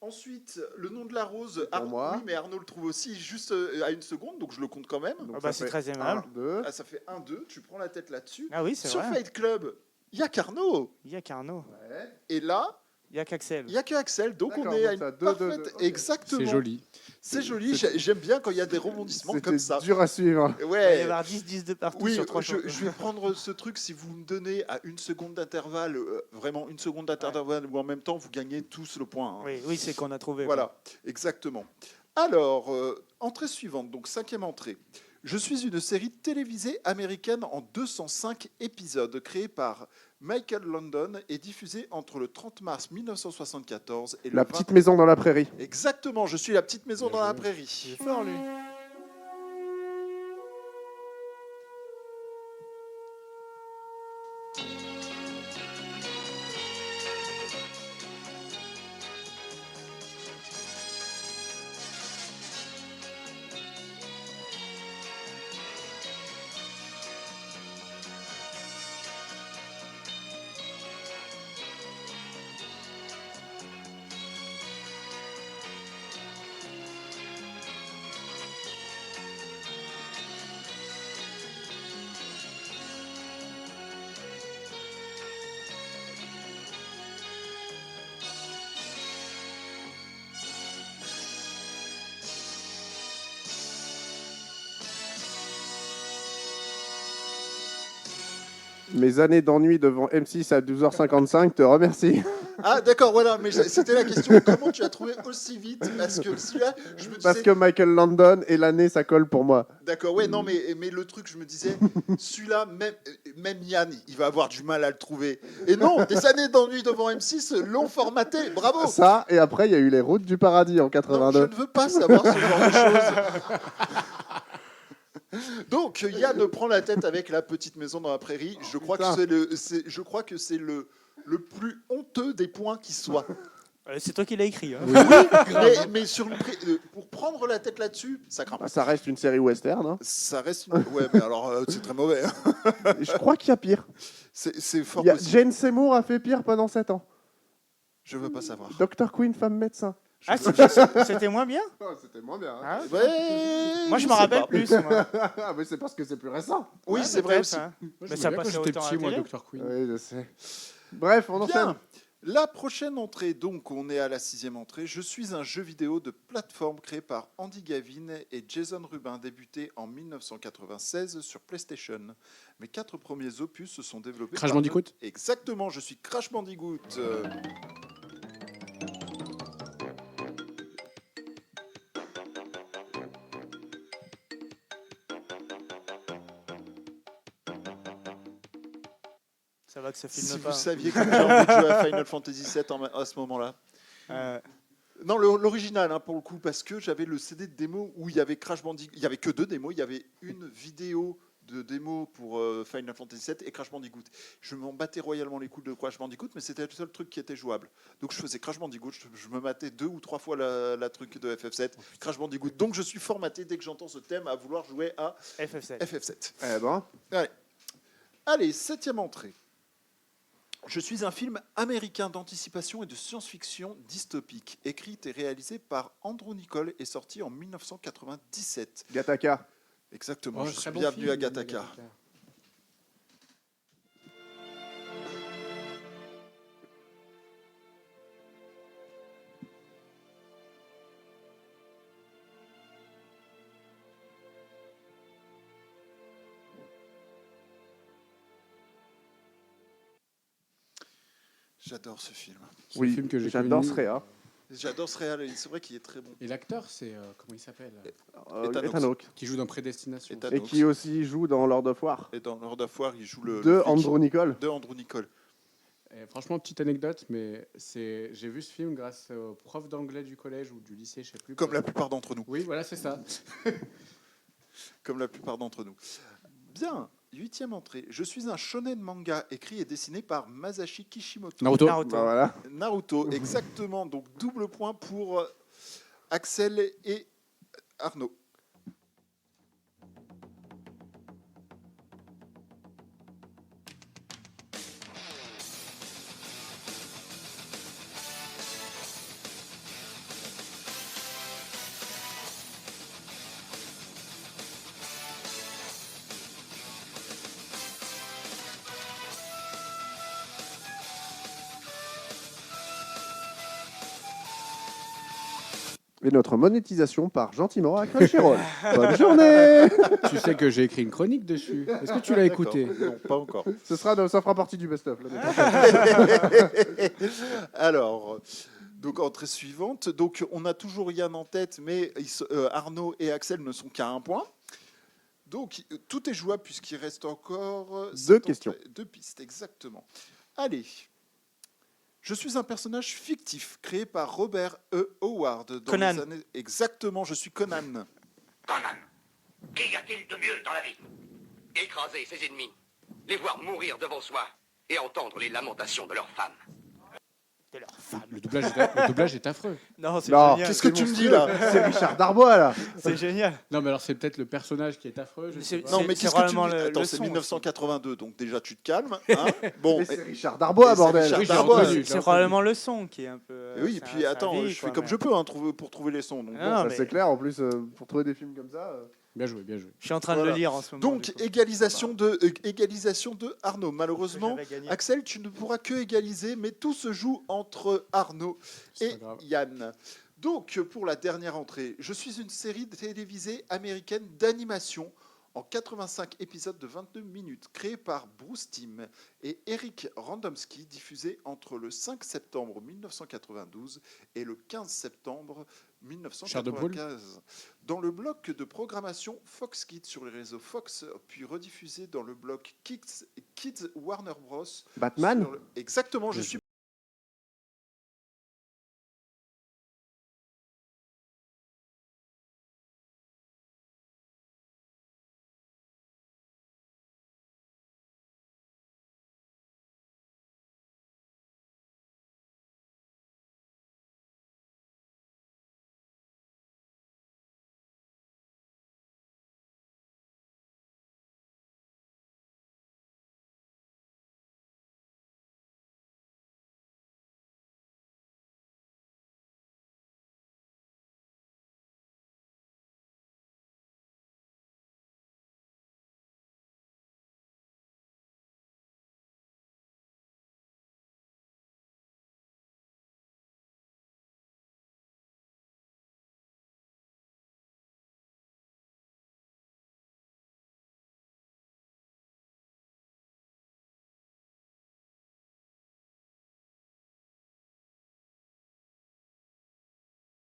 Ensuite, le nom de la rose, Pour moi. oui, mais Arnaud le trouve aussi juste à une seconde, donc je le compte quand même. Ah bah, c'est très aimable. 2. Ah, ça fait 1-2, tu prends la tête là-dessus. Ah oui, c'est Sur vrai. Fight Club, il y a Carnot. Il y a Carnot. Ouais. Et là, Il y a qu'Axel. il n'y a que Axel. Donc on D'accord, est à donc une ça, deux, parfaite... deux, ok. Exactement. C'est joli. C'est joli. J'aime bien quand il y a des rebondissements C'était comme ça. dur à suivre. Il va y Ouais. avoir 10-10 de partout Oui, sur 3 je vais prendre ce truc. Si vous me donnez à 1 seconde d'intervalle, vraiment 1 seconde d'intervalle, ou en même temps, vous gagnez tous le point. hein. Oui, c'est qu'on a trouvé. Voilà, exactement. Alors, entrée suivante, donc 5e entrée. Je suis une série télévisée américaine en 205 épisodes, créée par Michael London et diffusée entre le 30 mars 1974 et le La 20... petite maison dans la prairie. Exactement, je suis la petite maison dans la prairie. Il est fort, lui. Mes années d'ennui devant M6 à 12h55 te remercie. Ah, d'accord, voilà, mais c'était la question. Comment tu as trouvé aussi vite? Parce que celui-là, je me disais... Parce que Michael Landon et l'année, ça colle pour moi. D'accord, ouais, non, mais le truc, je me disais, celui-là, même Yann, il va avoir du mal à le trouver. Et non, des années d'ennui devant M6 l'ont formaté, bravo. Ça, et après, il y a eu les routes du paradis en Non, je 82. ne veux pas savoir ce genre de choses. Donc, Yann prend la tête avec la petite maison dans la prairie. Je crois putain. que c'est le plus honteux des points qui soit. C'est toi qui l'as écrit. Hein. Mais pour prendre la tête là-dessus, ça craint. Bah, ça reste une série western. Hein. Ça reste une... Ouais, mais alors, c'est très mauvais. hein. Et je crois qu'il y a pire. C'est fort Il y a... possible. Jane Seymour a fait pire pendant 7 ans. Je veux pas savoir. Dr. Queen, femme médecin. Ah, c'était moins bien. C'était moins bien. Ah, Ouais, moi, je sais m'en rappelle pas. plus. Moi. Ah, mais c'est parce que c'est plus récent. Oui, Ouais, c'est vrai peut-être, aussi. hein. Moi, Mais je ça me souviens passait quand j'étais autant à petit, la moi, télé. Dr. Queen. Oui, je sais. Bref, on enchaîne. Bien. La prochaine entrée, donc, on est à la 6e entrée. Je suis un jeu vidéo de plateforme créé par Andy Gavin et Jason Rubin, débuté en 1996 sur PlayStation. Mes 4 premiers opus se sont développés. Crash par- Bandicoot. Exactement, je suis Crash Bandicoot. Ça va que ça Si filme vous pas. saviez comme j'ai envie de jouer à Final Fantasy VII à ce moment-là. Non, l'original, hein, pour le coup, parce que j'avais le CD de démo où il y avait Crash Bandicoot. Il y avait que 2 démos. Il y avait une vidéo de démo pour Final Fantasy VII et Crash Bandicoot. Je m'en battais royalement les couilles de Crash Bandicoot, mais c'était le seul truc qui était jouable. Donc je faisais Crash Bandicoot, je me matais 2 ou 3 fois la truc de FF7, Crash Bandicoot. Donc je suis formaté dès que j'entends ce thème à vouloir jouer à FF7. FF7. Eh ben, Allez, 7e entrée. Je suis un film américain d'anticipation et de science-fiction dystopique, écrit et réalisé par Andrew Niccol et sorti en 1997. Gattaca. Exactement, Oh, je très suis bon bienvenu film, à Gattaca. J'adore ce film. C'est le Oui, film que j'ai j'adore connu. ce réa. J'adore ce réal, et c'est vrai qu'il est très bon. Et l'acteur, c'est comment il s'appelle Ethan Ethan Hawke. Qui joue dans Prédestination. Ethan Et qui aussi joue dans Lord of War. Et dans Lord of War, il joue le De flic. Andrew Niccol. De Andrew Niccol. Et franchement, petite anecdote, mais j'ai vu ce film grâce au prof d'anglais du collège ou du lycée, je sais plus. Comme la plupart d'entre nous. Oui, voilà, c'est ça. Comme la plupart d'entre nous. Bien, 8e entrée. Je suis un shonen manga écrit et dessiné par Masashi Kishimoto. Naruto. Naruto. Bah voilà. Naruto, exactement. Donc double point pour Axel et Arnaud. Et notre monétisation part gentiment à Crunchyroll. Bonne journée. Tu sais que j'ai écrit une chronique dessus. Est-ce que tu l'as écouté? D'accord. Non, pas encore. Ça fera partie du best-of. l'année prochaine. Alors, donc entrée suivante. Donc on a toujours Yann en tête, mais Arnaud et Axel ne sont qu'à un point. Donc tout est jouable puisqu'il reste encore Deux questions. 2 pistes, exactement. Allez. Je suis un personnage fictif créé par Robert E. Howard dans Conan. les années... Exactement, je suis Conan. Conan, qu'y a-t-il de mieux dans la vie? Écraser ses ennemis, les voir mourir devant soi et entendre les lamentations de leurs femmes. De leur femme. Le doublage est affreux. Non, c'est Non, génial. Qu'est-ce que tu me dis là? C'est Richard Darbois là. C'est génial. Non, mais alors c'est peut-être le personnage qui est affreux. Je sais C'est- pas. Non, mais c'est qu'est-ce que tu vraiment me dis? le Attends, c'est son 1982, donc déjà tu te calmes. Hein bon, Mais c'est Richard Darbois, et c'est bordel. Richard Oui, j'ai Darbois. entendu. C'est probablement le son qui est un peu. Oui, et c'est puis un- attends, c'est un je vie, fais quoi, comme mais- je peux hein, pour trouver les sons. Donc, Ah, bon. non, Bah, mais- c'est clair, en plus, pour trouver des films comme ça. Bien joué, bien joué. Je suis en train de Voilà. le lire en ce moment. Donc du coup. égalisation de Arnaud. Malheureusement, J'avais gagné. Axel, tu ne pourras que égaliser, mais tout se joue entre Arnaud C'est et pas grave. Yann. Donc, pour la dernière entrée, je suis une série télévisée américaine d'animation en 85 épisodes de 22 minutes, créée par Bruce Timm et Eric Randomski, diffusée entre le 5 septembre 1992 et le 15 septembre 1995. Dans le bloc de programmation Fox Kids sur les réseaux Fox, puis rediffusée dans le bloc Kids Warner Bros. Batman. Exactement, je Bien suis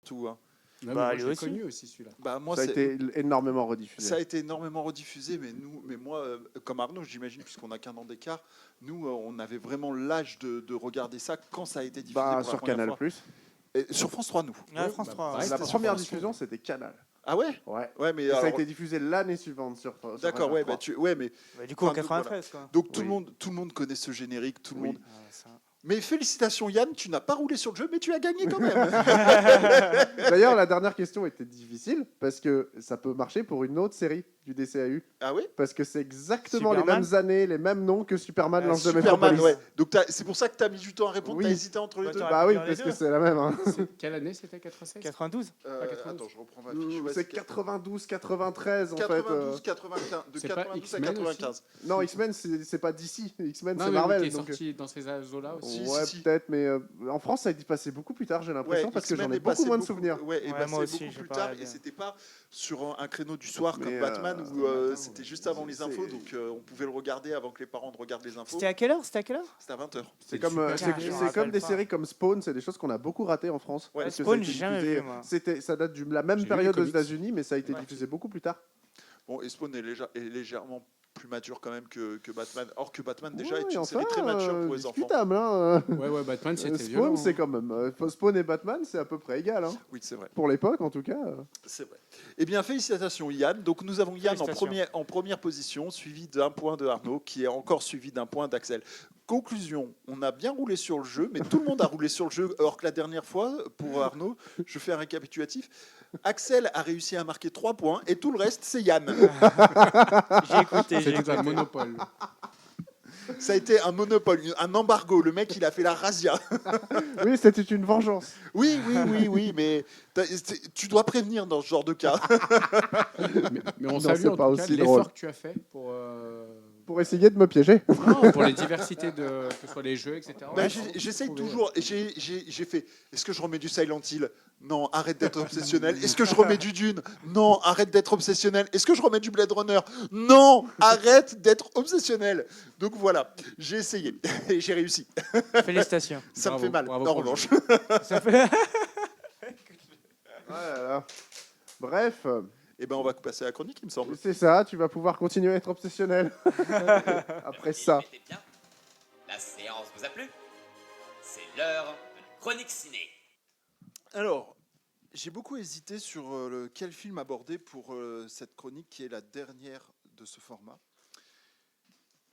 tout. Hein. Non, mais Bah, moi, lui je l'ai aussi. connu aussi celui-là. Bah, moi, Ça a c'est- été énormément rediffusé. Ça a été énormément rediffusé, mais moi, comme Arnaud, j'imagine, puisqu'on n'a qu'un an d'écart, nous, on avait vraiment l'âge de regarder ça quand ça a été diffusé Bah, pour la sur première Canal+. fois. Et sur France 3, nous. Ah, France 3. pareil, La c'était sur première France diffusion, c'était Canal. Ah ouais. Ouais, mais Et ça a alors- été diffusé l'année suivante sur D'accord, ouais, FR3. mais Bah, du coup, en Enfin, donc, 93, quoi. donc tout Oui. le monde connaît ce générique, tout le Oui. monde. Ah, ça. Mais félicitations Yann, tu n'as pas roulé sur le jeu, mais tu as gagné quand même. D'ailleurs, la dernière question était difficile parce que ça peut marcher pour une autre série du DCAU. Ah oui. Parce que c'est exactement les Superman mêmes années, les mêmes noms que Superman, l'ange de Superman, Metropolis. ouais. Donc c'est pour ça que tu as mis du temps à répondre, Oui. tu as hésité entre les Ouais, deux. t'aurais Bah pu oui, dire les parce que deux. c'est la même. Hein. Quelle année c'était 96 92. Attends, je reprends ma fiche. Ouais, C'est 92, 93 en fait. 92, 95, de C'est pas 92 à X-Men 95. Non, X-Men, c'est pas DC. X-Men, Non, c'est mais Marvel. qui est donc, sorti dans ces eaux-là aussi. Si, ouais, si. peut-être, mais en France, ça a été passé beaucoup plus tard, j'ai l'impression, parce que X-Men j'en ai est beaucoup passé moins de souvenirs. Ouais, et Ouais, passé moi aussi, beaucoup j'ai plus pas tard, regardé. et c'était pas sur un créneau du soir Mais, comme Batman où matin, c'était juste avant les infos, donc on pouvait le regarder avant que les parents ne regardent les infos. C'était à quelle heure C'était à quelle heure C'était à 20h. C'est comme, super dur, je me c'est comme rappelle des pas. séries comme Spawn, c'est des choses qu'on a beaucoup ratées en France. Ouais, parce que Spawn, ça a été j'ai jamais diffusé- vu, moi. Ça date de la même J'ai lu période les aux comics. États-Unis, mais ça a été Ouais. diffusé beaucoup plus tard. Bon, et Spawn est légèrement plus mature quand même que Batman. Or que Batman déjà Ouais, est une enfin, série très mature pour les enfants. discutable, hein. Ouais, Batman, c'était Spawn, violent. c'est quand même. Spawn et Batman, c'est à peu près égal. Hein. Oui, c'est vrai. Pour l'époque, en tout cas. C'est vrai. Eh bien, félicitations Yann. Donc nous avons Yann Félicitations. en première position, suivi d'un point de Arnaud, qui est encore suivi d'un point d'Axel. Conclusion, on a bien roulé sur le jeu, mais tout le monde a roulé sur le jeu, alors que la dernière fois, pour Arnaud, je fais un récapitulatif, Axel a réussi à marquer 3 points, et tout le reste, c'est Yann. J'ai écouté. j'ai C'était écouté. un monopole. Ça a été un monopole, un embargo. Le mec, il a fait la razzia. Oui, c'était une vengeance. Oui, mais tu dois prévenir dans ce genre de cas. Mais on Non, salue c'est en pas tout cas aussi drôle. l'effort que tu as fait Pour essayer de me piéger. non, pour les diversités que ce soit les jeux, etc. Bah, Ouais, j'essaye trouver- toujours. Et j'ai fait. Est-ce que je remets du Silent Hill? Non, arrête d'être obsessionnel. Est-ce que je remets du Dune? Non, arrête d'être obsessionnel. Est-ce que je remets du Blade Runner? Non, arrête d'être obsessionnel. Donc voilà, j'ai essayé et j'ai réussi. Félicitations. Ça Bravo, me fait mal. bravo En pour le revanche. Ça fait- Ah là là. Bref, Eh ben, on va passer à la chronique, il me semble. c'est ça, tu vas pouvoir continuer à être obsessionnel. Après ça. Mettez bien. La séance vous a plu? C'est l'heure de la chronique ciné. Alors, j'ai beaucoup hésité sur quel film aborder pour cette chronique qui est la dernière de ce format.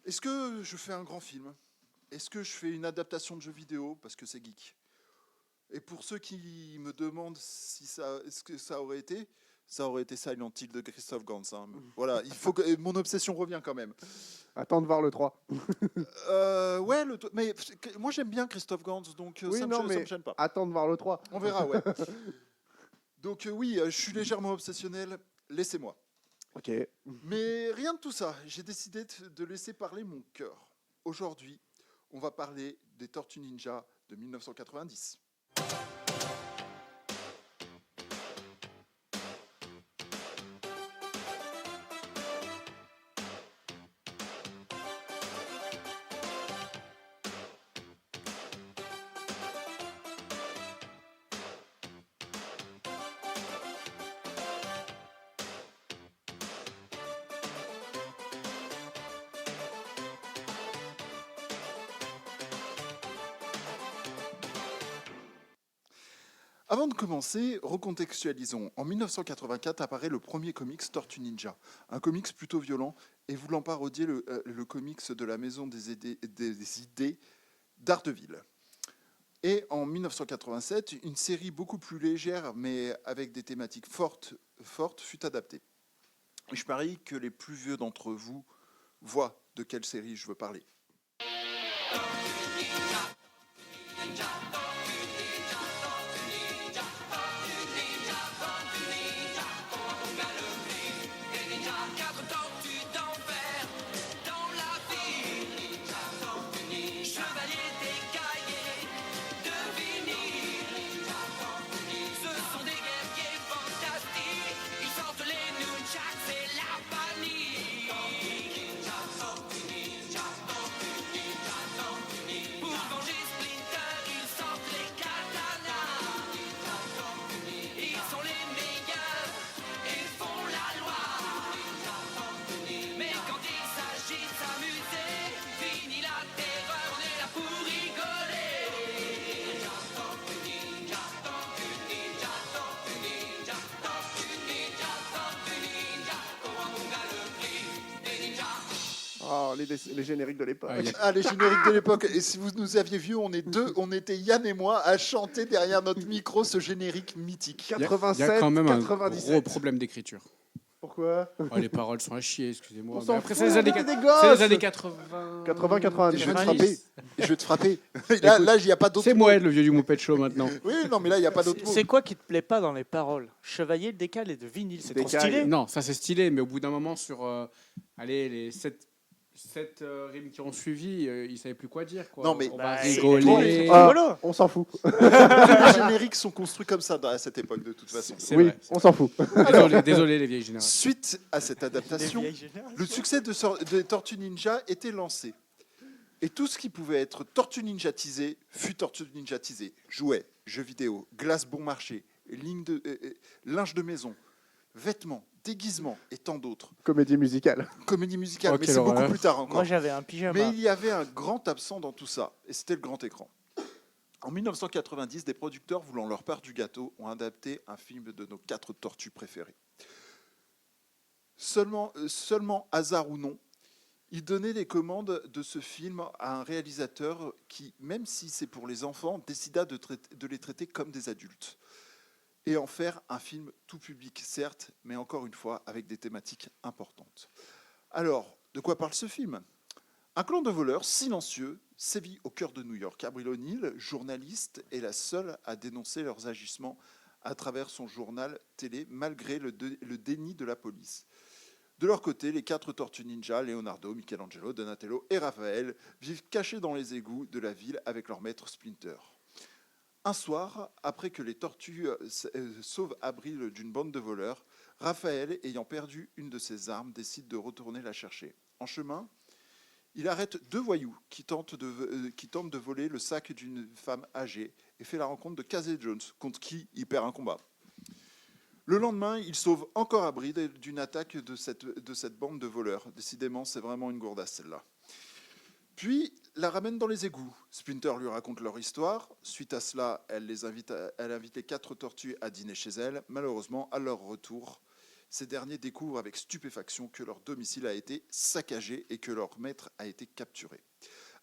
Est-ce que je fais un grand film? Est-ce que je fais une adaptation de jeu vidéo parce que c'est geek? Et pour ceux qui me demandent si est-ce que ça aurait été Silent Hill de Christophe Gans. Hein. Voilà, il faut que mon obsession revient quand même. Attends de voir le 3. Ouais, mais moi j'aime bien Christophe Gans, donc Oui, ça non, me mais gêne pas. attends de voir le 3. On verra, ouais. Donc oui, je suis légèrement obsessionnel, laissez-moi. Ok. Mais rien de tout ça, j'ai décidé de laisser parler mon cœur. Aujourd'hui, on va parler des Tortues Ninja de 1990. Avant de commencer, recontextualisons. En 1984 apparaît le premier comics Tortue Ninja, un comics plutôt violent et voulant parodier le comics de la maison des idées d'Ardeville. Et en 1987, une série beaucoup plus légère mais avec des thématiques fortes fut adaptée. Je parie que les plus vieux d'entre vous voient de quelle série je veux parler. les génériques de l'époque. Ah, il y a- Ah, les génériques de l'époque. Et si vous nous aviez vus, on est deux, on était Yann et moi à chanter derrière notre micro ce générique mythique. il y a 87, quand même un 97. gros problème d'écriture. Pourquoi Oh, les paroles sont à chier, excusez-moi. On s'en Mais après, fout, c'est les années, on est des c'est gosses. les années 80. 80, 90. Je vais te 90. frapper. Je vais te frapper. Là, il n'y a pas d'autre C'est mot. moi, le vieux du Moupet Show, maintenant. Oui, non, mais là, il n'y a pas d'autre mot. C'est quoi qui te plaît pas dans les paroles? Chevalier, décalé de vinyle, c'est trop Décalé. stylé. Non, ça c'est stylé, mais au bout d'un moment, sur allez, les 7 rimes qui ont suivi, ils savaient plus quoi dire. Quoi. Non, mais- on Bah, va c'est rigoler. trop Ah, rigolo. on s'en fout. Les génériques sont construits comme ça à cette époque, de toute façon. C'est Oui, vrai. on s'en fout. Désolé, les vieilles générations. Suite à cette Les adaptation, vieilles générations. le succès des Tortues Ninja était lancé. Et tout ce qui pouvait être Tortue Ninjatisé fut Tortue Ninjatisé. Jouets, jeux vidéo, glace bon marché, linge de maison, vêtements, déguisements et tant d'autres. Comédie musicale. Comédie musicale, Oh, mais quelle c'est beaucoup horreur. plus tard encore. Moi, j'avais un pyjama. Mais il y avait un grand absent dans tout ça, et c'était le grand écran. En 1990, des producteurs voulant leur part du gâteau ont adapté un film de nos 4 tortues préférées. Seulement hasard ou non, ils donnaient les commandes de ce film à un réalisateur qui, même si c'est pour les enfants, décida de les traiter comme des adultes et en faire un film tout public, certes, mais encore une fois avec des thématiques importantes. Alors, de quoi parle ce film ? Un clan de voleurs silencieux sévit au cœur de New York. Avril O'Neil, journaliste, est la seule à dénoncer leurs agissements à travers son journal télé, malgré le déni de la police. De leur côté, les 4 tortues ninja, Leonardo, Michelangelo, Donatello et Raphaël, vivent cachés dans les égouts de la ville avec leur maître Splinter. Un soir, après que les tortues sauvent Avril d'une bande de voleurs, Raphaël, ayant perdu une de ses armes, décide de retourner la chercher. En chemin, il arrête 2 voyous qui tentent de voler le sac d'une femme âgée et fait la rencontre de Casey Jones, contre qui il perd un combat. Le lendemain, il sauve encore Avril d'une attaque de cette bande de voleurs. Décidément, c'est vraiment une gourdasse celle-là. Puis, la ramène dans les égouts. Splinter lui raconte leur histoire. Suite à cela, elle invite les 4 tortues à dîner chez elle. Malheureusement, à leur retour, ces derniers découvrent avec stupéfaction que leur domicile a été saccagé et que leur maître a été capturé.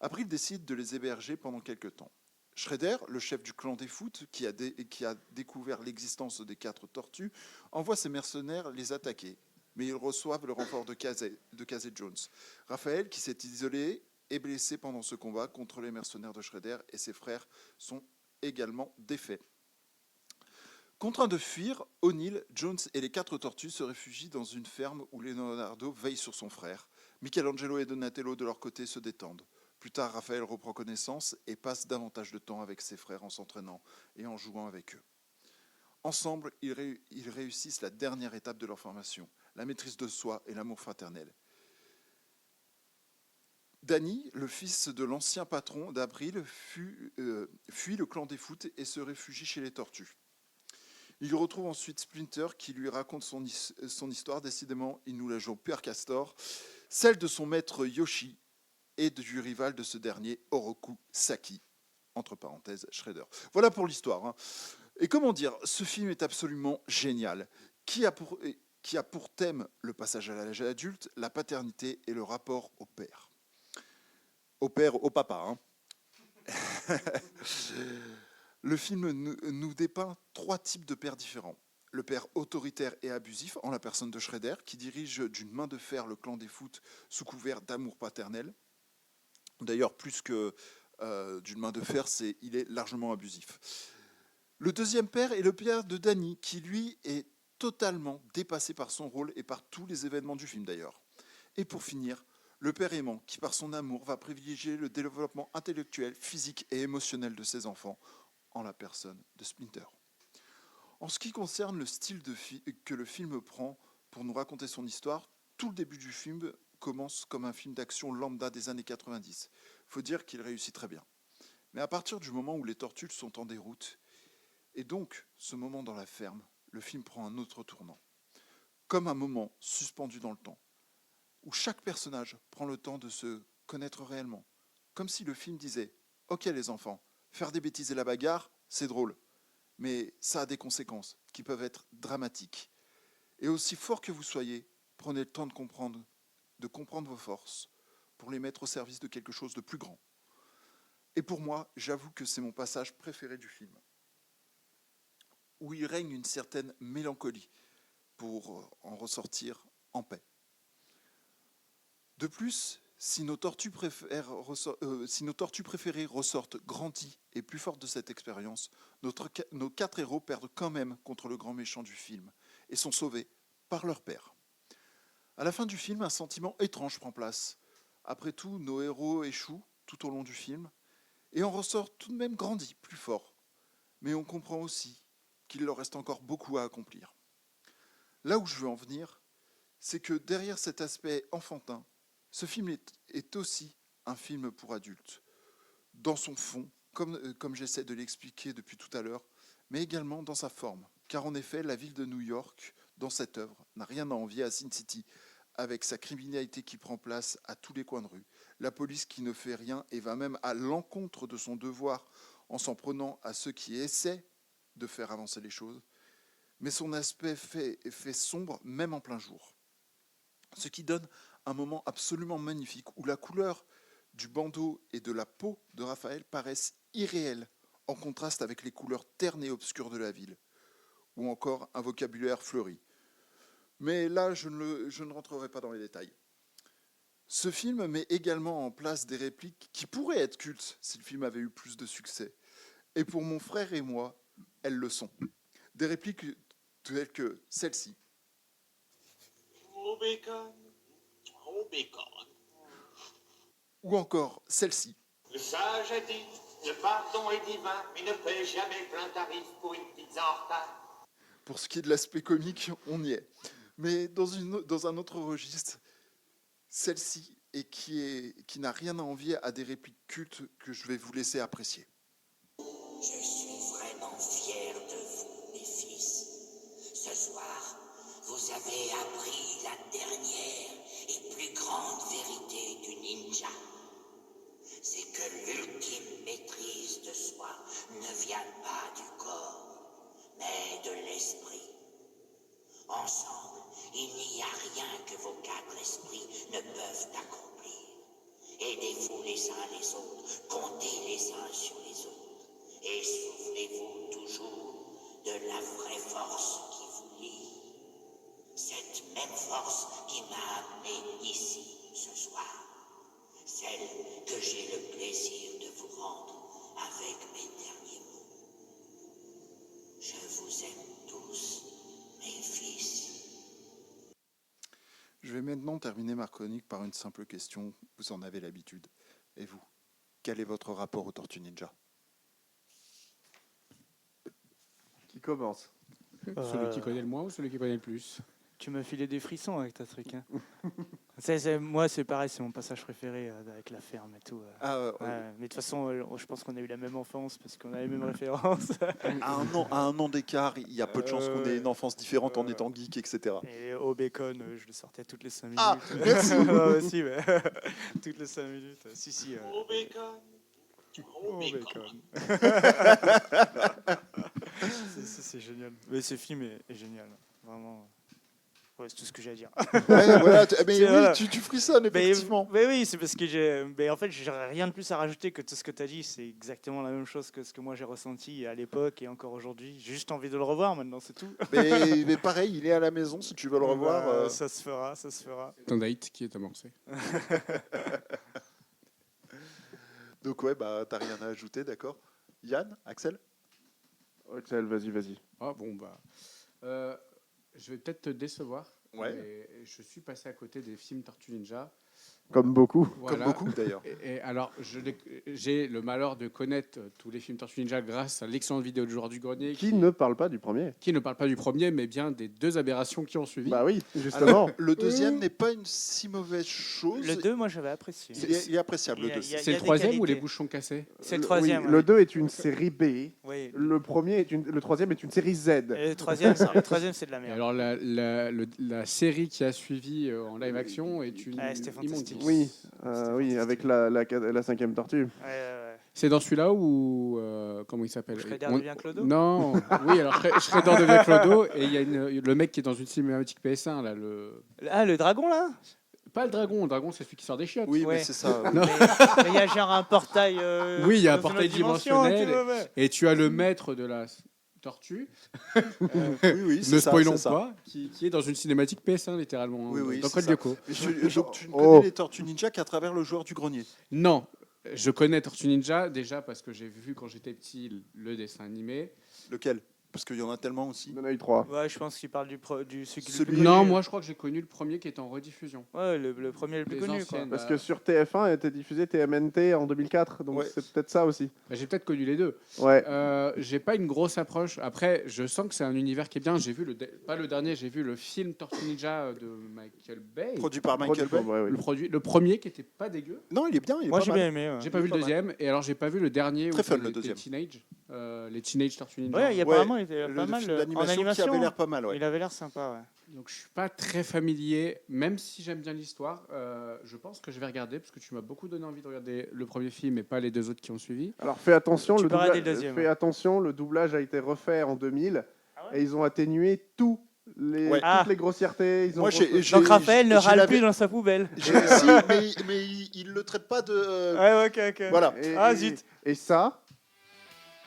Avril décide de les héberger pendant quelques temps. Shredder, le chef du clan des Foot, qui a découvert l'existence des 4 tortues, envoie ses mercenaires les attaquer. Mais ils reçoivent le renfort de Casey Jones. Raphaël, qui s'est isolé, est blessé pendant ce combat contre les mercenaires de Shredder et ses frères sont également défaits. Contraints de fuir, O'Neil, Jones et les 4 tortues se réfugient dans une ferme où Leonardo veille sur son frère. Michelangelo et Donatello de leur côté se détendent. Plus tard, Raphaël reprend connaissance et passe davantage de temps avec ses frères en s'entraînant et en jouant avec eux. Ensemble, ils réussissent la dernière étape de leur formation, la maîtrise de soi et l'amour fraternel. Danny, le fils de l'ancien patron d'Avril, fuit le clan des Foot et se réfugie chez les tortues. Il retrouve ensuite Splinter qui lui raconte son histoire. Décidément, il nous la joue Père Castor, celle de son maître Yoshi et du rival de ce dernier, Oroku Saki, entre parenthèses, Shredder. Voilà pour l'histoire. Hein. Et comment dire, ce film est absolument génial, qui a pour thème le passage à l'âge adulte, la paternité et le rapport au père. Au père, au papa. Hein. Le film nous dépeint 3 types de pères différents. Le père autoritaire et abusif, en la personne de Shredder, qui dirige d'une main de fer le clan des Foot sous couvert d'amour paternel. D'ailleurs, plus que d'une main de fer, il est largement abusif. Le deuxième père est le père de Danny, qui lui est totalement dépassé par son rôle et par tous les événements du film d'ailleurs. Et pour finir, le père aimant, qui par son amour va privilégier le développement intellectuel, physique et émotionnel de ses enfants, en la personne de Splinter. En ce qui concerne le style que le film prend pour nous raconter son histoire, tout le début du film commence comme un film d'action lambda des années 90. Il faut dire qu'il réussit très bien. Mais à partir du moment où les tortues sont en déroute, et donc ce moment dans la ferme, le film prend un autre tournant. Comme un moment suspendu dans le temps, où chaque personnage prend le temps de se connaître réellement. Comme si le film disait « Ok les enfants, faire des bêtises et la bagarre, c'est drôle, mais ça a des conséquences qui peuvent être dramatiques. Et aussi fort que vous soyez, prenez le temps de comprendre vos forces, pour les mettre au service de quelque chose de plus grand. Et pour moi, j'avoue que c'est mon passage préféré du film, où il règne une certaine mélancolie pour en ressortir en paix. De plus, si nos tortues préférées ressortent grandies et plus fortes de cette expérience, nos 4 héros perdent quand même contre le grand méchant du film et sont sauvés par leur père. À la fin du film, un sentiment étrange prend place. Après tout, nos héros échouent tout au long du film et en ressortent tout de même grandis, plus forts. Mais on comprend aussi qu'il leur reste encore beaucoup à accomplir. Là où je veux en venir, c'est que derrière cet aspect enfantin, ce film est aussi un film pour adultes, dans son fond, comme j'essaie de l'expliquer depuis tout à l'heure, mais également dans sa forme. Car en effet, la ville de New York, dans cette œuvre, n'a rien à envier à Sin City, avec sa criminalité qui prend place à tous les coins de rue, la police qui ne fait rien et va même à l'encontre de son devoir en s'en prenant à ceux qui essaient de faire avancer les choses, mais son aspect fait sombre même en plein jour. Ce qui donne un moment absolument magnifique où la couleur du bandeau et de la peau de Raphaël paraissent irréelles en contraste avec les couleurs ternes et obscures de la ville, ou encore un vocabulaire fleuri. Mais là, je ne rentrerai pas dans les détails. Ce film met également en place des répliques qui pourraient être cultes si le film avait eu plus de succès. Et pour mon frère et moi, elles le sont. Des répliques telles que celle-ci. Au bacon, au bacon. Ou encore celle-ci. Le sage a dit, le pardon est divin, mais ne paie jamais plein tarif pour une pizza en retard. Pour ce qui est de l'aspect comique, on y est. Mais dans un autre registre, celle-ci, et qui n'a rien à envier à des répliques cultes que je vais vous laisser apprécier. Je suis vraiment fier de vous, mes fils. Ce soir, vous avez appris la dernière et plus grande vérité du ninja. C'est que l'ultime maîtrise de soi ne vient pas du corps, mais de l'esprit. Ensemble, il n'y a rien que vos 4 esprits ne peuvent accomplir. Aidez-vous les uns les autres, comptez les uns sur les autres, et souvenez-vous toujours de la vraie force qui vous lie. Cette même force qui m'a amené ici ce soir. Celle que j'ai le plaisir de vous rendre avec mes derniers mots. Je vous aime tous, mes fils. Je vais maintenant terminer ma chronique par une simple question. Vous en avez l'habitude. Et vous, quel est votre rapport aux Tortues Ninja ? Qui commence? Celui qui connaît le moins ou celui qui connaît le plus? Tu m'as filé des frissons avec ta truc. Hein. Moi, c'est pareil, c'est mon passage préféré avec la ferme et tout. Mais de toute façon, je pense qu'on a eu la même enfance parce qu'on a les mêmes références. À un an d'écart, il y a peu de chances qu'on ait une enfance différente en étant geek, etc. Et au bacon, je le sortais toutes les 5 minutes. Ah, merci. Si, mais toutes les 5 minutes. Si. Au bacon, au bacon. C'est génial. Mais ce film est génial, vraiment. Ouais, c'est tout ce que j'ai à dire. Ouais, voilà, mais oui, voilà. tu frissonnes, effectivement. Mais oui, c'est parce que en fait, j'ai rien de plus à rajouter que tout ce que tu as dit. C'est exactement la même chose que ce que moi j'ai ressenti à l'époque et encore aujourd'hui. J'ai juste envie de le revoir maintenant, c'est tout. Mais pareil, il est à la maison si tu veux le revoir. Ça se fera. Ton date qui est amorcé. Donc ouais, t'as rien à ajouter, d'accord. Yann, Axel ? Axel, vas-y. Ah bon, je vais peut-être te décevoir. Ouais. Mais je suis passé à côté des films Tortues Ninja. Comme beaucoup. Voilà. Comme beaucoup d'ailleurs. Et alors, j'ai le malheur de connaître tous les films Tortues Ninja grâce à l'excellente vidéo de Joueur du Grenier. Qui ne parle pas du premier. Qui ne parle pas du premier, mais bien des 2 aberrations qui ont suivi. Bah oui, justement. Le deuxième n'est pas une si mauvaise chose. Le 2, moi j'avais apprécié. Il est appréciable, le 2. C'est le 3e ou les bouchons cassés? C'est le 3e. Oui, le 2 est une série B. Oui. Le 3e est une série Z. Et le 3e, c'est de la Et merde. alors, la série qui a suivi en live action est une c'était fantastique. immondice. Oui, avec la 5e tortue. Ouais. C'est dans celui-là où... comment il s'appelle? Shredder devient Clodo? Non, oui, alors Shredder devient Clodo, et il y a le mec qui est dans une cinématique PS1, là, Ah, le dragon, là? Pas le dragon, c'est celui qui sort des chiottes. Oui, Ouais. mais c'est ça. Non. Mais il y a genre un portail. Oui, il y a un dans une portail autre dimension, dimensionnel. tu vois, ouais. Et tu as le maître de la tortue, Oui, c'est ne ça, spoilons c'est ça. pas, qui est dans une cinématique PS1 littéralement. Oui, oui, dans c'est Code ça. Lyoko. Mais donc tu ne Oh. connais les Tortues Ninja qu'à travers le joueur du grenier. Non, je connais Tortue Ninja déjà parce que j'ai vu quand j'étais petit le dessin animé. Lequel? Parce qu'il y en a tellement aussi. Il y en a eu 3. Ouais, je pense qu'il parle du celui qui est le Celui- plus Non, connu. moi je crois que j'ai connu le premier qui était en rediffusion. Ouais, le premier le plus Les connu. anciennes. Quoi. Parce que sur TF1 était diffusé TMNT en 2004, donc Ouais. c'est peut-être ça aussi. Bah, j'ai peut-être connu les deux. Ouais. J'ai pas une grosse approche. Après, je sens que c'est un univers qui est bien. J'ai vu pas le dernier, j'ai vu le film Tortue Ninja de Michael Bay. Produit par Michael Bay. Ouais, oui. Le premier qui était pas dégueu. Non, il est bien. Il est Moi pas j'ai mal. bien aimé. Ouais. J'ai pas vu le pas mal. deuxième. Et alors j'ai pas vu le dernier. Très où fun, c'est le deuxième. Les Teenage Tortue Ninja. Ouais, il y a Ouais, apparemment il était Le pas mal film en d'animation qui animation. avait l'air pas mal. Ouais. Il avait l'air sympa. Ouais. Donc je suis pas très familier, même si j'aime bien l'histoire. Je pense que je vais regarder parce que tu m'as beaucoup donné envie de regarder le premier film et pas les deux autres qui ont suivi. Alors fais attention, Tu le peux regarder doublage, le deuxième. fais attention, le doublage a été refait en 2000 Ah ouais et ils ont atténué toutes Ouais. les grossièretés. Ils ont Moi, refait- Donc Raphaël ne j'ai râle la- plus dans sa poubelle. Si, mais il le traite pas de. Ouais, ok. Voilà. Et- Ah, et- zut. Et ça.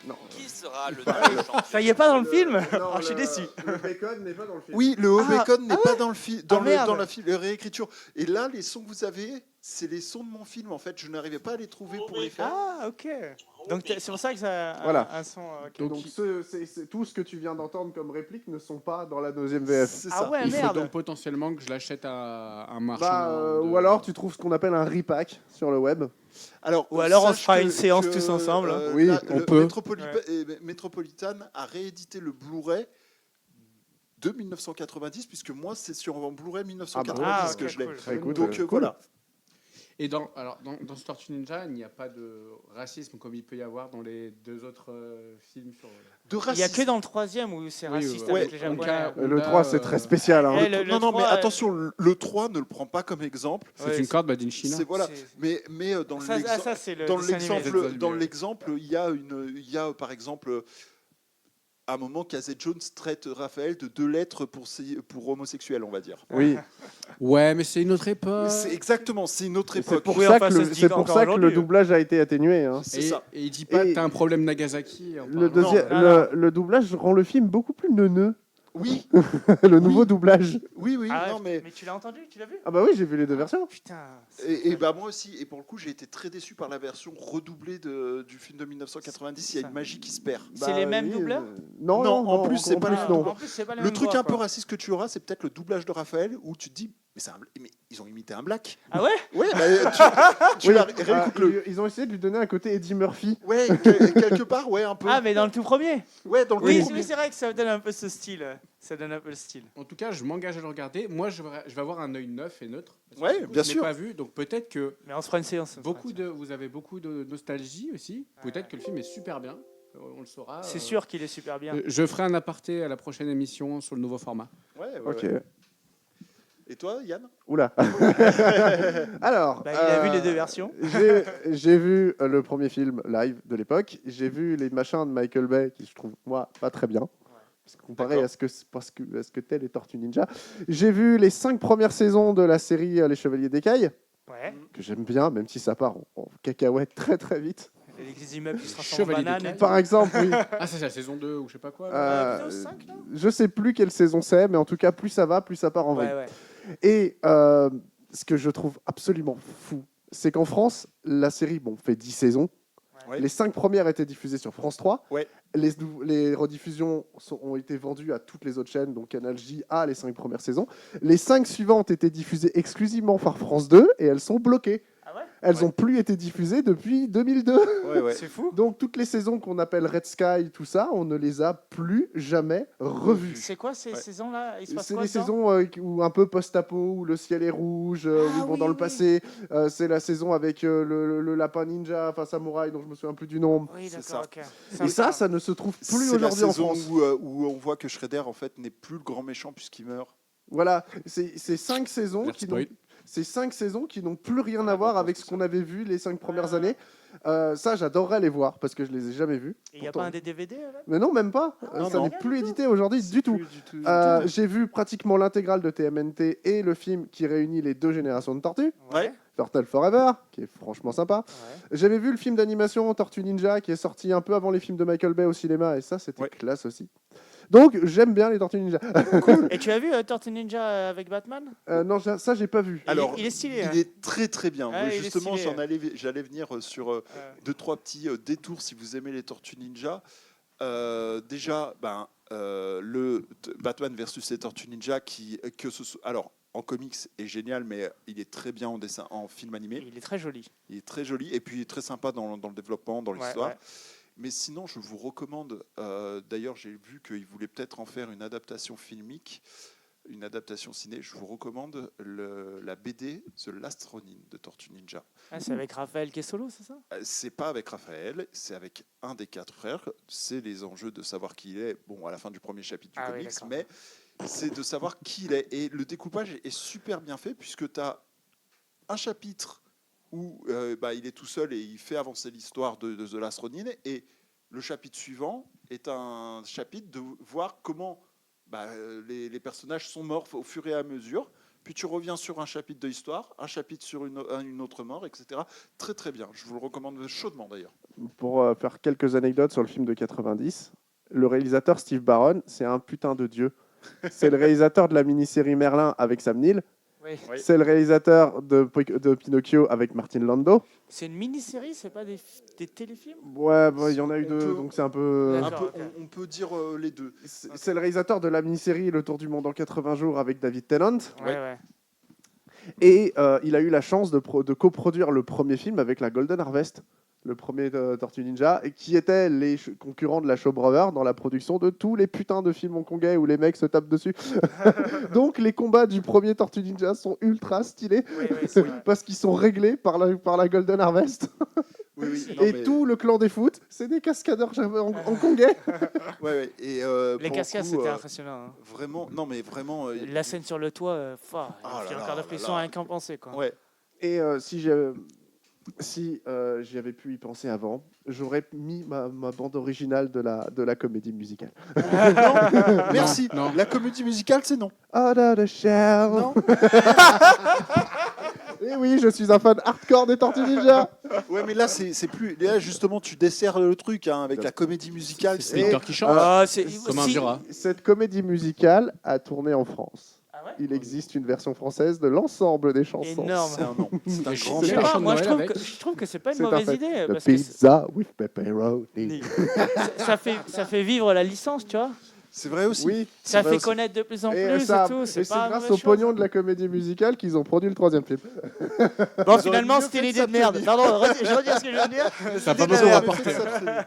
Non. Qui sera le nouveau champion? Ça y est pas dans le film. Non, Ah, je suis déçu. Le bacon n'est pas dans le film. Oui, le haut Ah, bacon n'est pas dans le film, dans, Ah, merde. dans la réécriture. Et là, les sons que vous avez, c'est les sons de mon film. En fait, je n'arrivais pas à les trouver pour les faire. Ah, ok. Donc c'est pour ça que ça a Voilà. un son. Ok. Donc, Donc tout ce que tu viens d'entendre comme réplique ne sont pas dans la deuxième VF. C'est Ah ça. ouais, Il faut merde. donc potentiellement que je l'achète à un marchand. Bah, ou alors tu trouves ce qu'on appelle un repack sur le web. Alors, Ou alors on sache se fera que- une séance que, tous ensemble. Oui, on le peut. Metropolitan a réédité le Blu-ray de 1990, puisque moi, c'est sur un Blu-ray 1990 Ah, que ok, je l'ai. cool. Bah, écoute, Donc cool. voilà. Et dans ce Tortue Ninja, il n'y a pas de racisme comme il peut y avoir dans les deux autres films. De Il y a racisme. que dans le troisième où c'est Oui, raciste ouais. avec les Ouais, Japonais. on Le a, 3 c'est très spécial. Hein. Eh, le Non, non, mais 3, attention, le 3 ne le prend pas comme exemple. C'est Ouais, une c'est- corde d'Inchina. C'est voilà. c'est- Mais dans Ça, l'exemple. ça c'est le Dans dessin animé. l'exemple, dans l'exemple, il y a par exemple à un moment Casey Jones traite Raphaël de 2 lettres pour homosexuel, on va dire. Oui. Ouais, mais c'est une autre époque. C'est exactement, c'est une autre Et époque. C'est pour Oui, ça enfin, que ça le- se dit c'est pour encore ça que le aujourd'hui. doublage a été atténué. Hein. C'est Et, ça. et il dit pas Et- t'as un problème Nagasaki. en Le, parlant. deuxième- non, le doublage rend le film beaucoup plus neuneux. Oui, Le nouveau doublage. oui, oui. Ah, non, mais tu l'as entendu, tu l'as vu Ah bah oui, j'ai vu les deux versions. Putain. et bah moi aussi. Et pour le coup, j'ai été très déçu par la version redoublée du film de 1990. Il y a une magie qui se perd. C'est les mêmes oui, doubleurs Non, Non, non, en plus, c'est pas les mêmes non. doubleurs. En plus, c'est pas les Le mêmes truc voix, un peu quoi. raciste que tu auras, c'est peut-être le doublage de Raphaël où tu te dis, mais ils ont imité un black. Ah ouais Ouais, bah, tu Oui, réécoutes-le. ils ont essayé de lui donner un côté Eddie Murphy. Ouais, quelque part, ouais, un peu. Ah, mais dans le tout premier. Ouais, dans le Oui, premier. c'est vrai que ça donne un peu ce style. Ça donne un peu le style. En tout cas, je m'engage à le regarder. Moi, je vais avoir un œil neuf et neutre. Parce que, Ouais, du coup, bien je l'ai sûr. pas vu, donc peut-être que Mais on se fera une séance. vous avez beaucoup de nostalgie aussi. Peut-être que le film est super bien. On le saura. C'est sûr qu'il est super bien. Je ferai un aparté à la prochaine émission sur le nouveau format. Ouais, ouais, Ok. ouais. Et toi, Yann? Oula. Alors. Bah, il a vu les deux versions. J'ai vu le premier film live de l'époque. J'ai vu les machins de Michael Bay qui je trouve moi pas très bien. Parce que comparé D'accord. à ce que t'es les Tortues Ninja. J'ai vu les 5 premières saisons de la série Les Chevaliers d'Écaille Ouais. que j'aime bien, même si ça part en cacahuète très très vite. Les immeubles qui se transforment en Chevalier bananes. d'écaille. et Par exemple, oui. Ah, ça, c'est la saison 2 ou je sais pas quoi. Euh, vidéo 5, là je sais plus quelle saison c'est, mais en tout cas, plus ça va, plus ça part en tout. vrille. Ouais, ouais. Et ce que je trouve absolument fou, c'est qu'en France, la série fait 10 saisons. Ouais. Les 5 premières étaient diffusées sur France 3. Ouais. Les rediffusions ont été vendues à toutes les autres chaînes, donc Canal J a les 5 premières saisons. Les 5 suivantes étaient diffusées exclusivement par France 2 et elles sont bloquées. Ah ouais Elles Ouais. n'ont plus été diffusées depuis 2002. Ouais, ouais. C'est fou. Donc toutes les saisons qu'on appelle Red Sky, tout ça, on ne les a plus jamais revues. C'est quoi ces Ouais. saisons-là? Il se passe C'est quoi les dedans saisons où un peu post-apo, où le ciel est rouge, où Ah ils vont oui, dans le oui. passé. C'est la saison avec le lapin ninja, enfin samouraï, dont je me souviens plus du nom. Oui, C'est d'accord, ok. Et ça ne se trouve plus C'est la aujourd'hui en saison France. où on voit que Shredder en fait n'est plus le grand méchant puisqu'il meurt. Voilà, c'est 5 saisons Alert qui spoil. n'ont... C'est 5 saisons qui n'ont plus rien à voir avec ce qu'on avait vu les 5 premières Ouais. années. Ça, j'adorerais les voir parce que je les ai jamais vus. Il n'y a Pourtant- pas un des DVD avec Mais non, même pas. Non, Ça non. n'est plus édité aujourd'hui du tout. J'ai vu pratiquement l'intégrale de TMNT et le film qui réunit les deux générations de tortues, Ouais. Turtle Forever, qui est franchement sympa. Ouais. J'avais vu le film d'animation Tortue Ninja qui est sorti un peu avant les films de Michael Bay au cinéma et ça, c'était Ouais. classe aussi. Donc, j'aime bien les Tortues Ninja. Et tu as vu Tortue Ninja avec Batman? Non, ça, j'ai pas vu. Alors, il est stylé. hein. Il est très très bien. Ouais, Oui, il est justement, stylé. j'allais venir sur 2-3 petits détours si vous aimez les Tortues Ninja. Déjà, Batman versus les Tortues Ninja, alors en comics est génial, mais il est très bien en dessin, en film animé. Il est très joli. Il est très joli et puis très sympa dans le développement, dans l'histoire. Ouais. Mais sinon, je vous recommande. D'ailleurs, j'ai vu qu'il voulait peut-être en faire une adaptation filmique, une adaptation ciné. Je vous recommande la BD The Last Ronin de Tortue Ninja. Ah, c'est avec Raphaël qui est solo, c'est ça? C'est pas avec Raphaël, c'est avec un des 4 frères. C'est les enjeux de savoir qui il est. Bon, à la fin du premier chapitre du Ah oui, comics, d'accord. mais c'est de savoir qui il est. Et le découpage est super bien fait puisque tu as un chapitre où il est tout seul et il fait avancer l'histoire de The Last Ronin. Et le chapitre suivant est un chapitre de voir comment les personnages sont morts au fur et à mesure. Puis tu reviens sur un chapitre de l'histoire, un chapitre sur une autre mort, etc. Très très bien. Je vous le recommande chaudement d'ailleurs. Pour faire quelques anecdotes sur le film de 90, le réalisateur Steve Barron, c'est un putain de dieu. C'est le réalisateur de la mini-série Merlin avec Sam Neill. Oui. C'est le réalisateur de Pinocchio avec Martin Landau. C'est une mini-série, c'est pas des téléfilms? Ouais, il y en a eu On deux, peut- donc c'est un peu... D'accord. On peut dire les deux. C'est le réalisateur de la mini-série Le Tour du Monde en 80 jours avec David Tennant. Ouais. Et il a eu la chance de coproduire le premier film avec la Golden Harvest, le premier Tortue Ninja, et qui étaient les concurrents de la Shaw Brothers dans la production de tous les putains de films hongkongais où les mecs se tapent dessus. Donc les combats du premier Tortue Ninja sont ultra stylés c'est vrai. parce qu'ils sont réglés par la Golden Harvest. Oui. Et tout le clan des foot, c'est des cascadeurs hongkongais. Ouais. Et, Les pour cascades, le coup, c'était impressionnant. hein. Vraiment, non mais vraiment. La scène sur le toit, il Ah fait là encore là de pression là. à rien qu'en penser. Quoi. Ouais. Et si j'y avais pu y penser avant, j'aurais mis ma bande originale de la comédie musicale. Merci. Non. La comédie musicale, c'est non. Out of the shell. Non. Et oui, je suis un fan hardcore des Tortues Ninja. Ouais, mais là, c'est plus. Là, justement, tu desserres le truc avec la comédie musicale. C'est Victor qui chante. Comme un si- vieux rat. Cette comédie musicale a tourné en France. Ah ouais Il existe une version française de l'ensemble des chansons. Énorme. C'est un nom. C'est un Et grand Je sais la nom. pas, chanson de moi je Noël trouve, avec. je trouve que c'est pas une C'est un mauvaise fait. idée. The Parce que pizza with pepperoni. ça fait vivre la licence, tu vois. C'est vrai aussi. Oui, Ça c'est fait vrai connaître de plus en aussi. plus et tout. et C'est c'est pas grâce une au mauvaise pognon chose. de la comédie musicale qu'ils ont produit le troisième film. Bon, Ils finalement, auraient c'était mieux une fait idée de de merde. s'abstenir. Pardon, je redis ce que je veux dire. Ça n'a pas Ils besoin de auraient rapporter. fait de s'abstenir.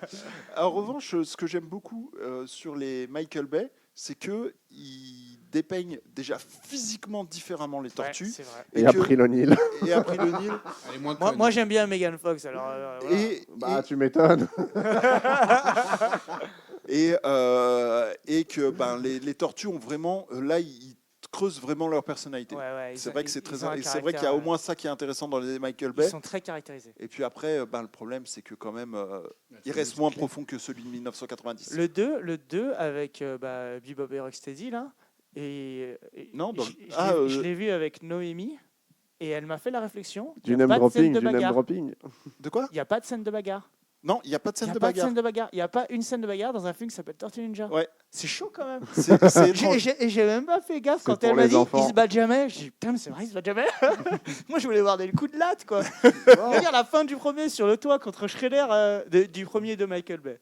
En revanche, ce que j'aime beaucoup sur les Michael Bay, c'est que ils dépeignent déjà physiquement différemment les Ouais, tortues c'est vrai. Et que- après O'Neill. et après le Nil. Elle est moins Moi, conne. j'aime bien Megan Fox. Alors, voilà. Bah, tu m'étonnes. Et que les tortues ont vraiment là ils creusent vraiment leur personnalité. Ouais, C'est vrai que c'est très ils ont un et c'est vrai qu'il y a au caractère, moins ça qui est intéressant dans les Michael Ils Bay. sont très caractérisés. Et puis après le problème c'est que quand même il reste moins profond que celui de 1990. Le 2 avec Bebop et Rocksteady, là. Et Non, dans le- je l'ai vu avec Noémie. Et elle m'a fait la réflexion. Du Il n'y a name pas de scène dropping, de du name bagarre. dropping. De quoi? Il n'y a pas de scène de bagarre. Non, il n'y a pas de Il scène n'y a de pas de bagarre. scène de bagarre. Il n'y a pas une scène de bagarre dans un film qui s'appelle Tortue Ninja. Ouais. C'est chaud quand même. C'est étrange. Et j'ai même pas fait gaffe C'est quand pour elle m'a les dit enfants. ils se battent jamais. J'ai dit putain, mais c'est vrai, ils se battent jamais. Moi, je voulais voir des coups de latte, quoi. Regarde la fin du premier sur le toit contre Shredder du premier de Michael Bay.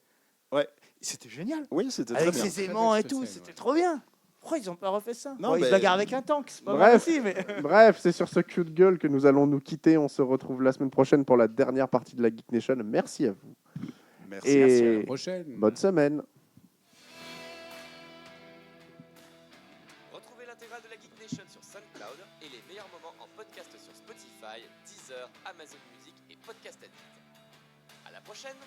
Ouais. C'était génial. Oui, c'était très Avec bien. ses aimants et belle tout, scène, c'était ouais. trop bien. Pourquoi ils ont pas refait ça? Non, Bon, ils mais- se bagarrent avec un tank, c'est pas Bref. mal aussi, mais. Bref, c'est sur ce cul de gueule que nous allons nous quitter. On se retrouve la semaine prochaine pour la dernière partie de la Geek Nation. Merci à vous. Merci. Et Merci, à la prochaine. bonne semaine. Retrouvez l'intégrale de la Geek Nation sur SoundCloud et les meilleurs moments en podcast sur Spotify, Deezer, Amazon Music et Podcast Addict. À la prochaine!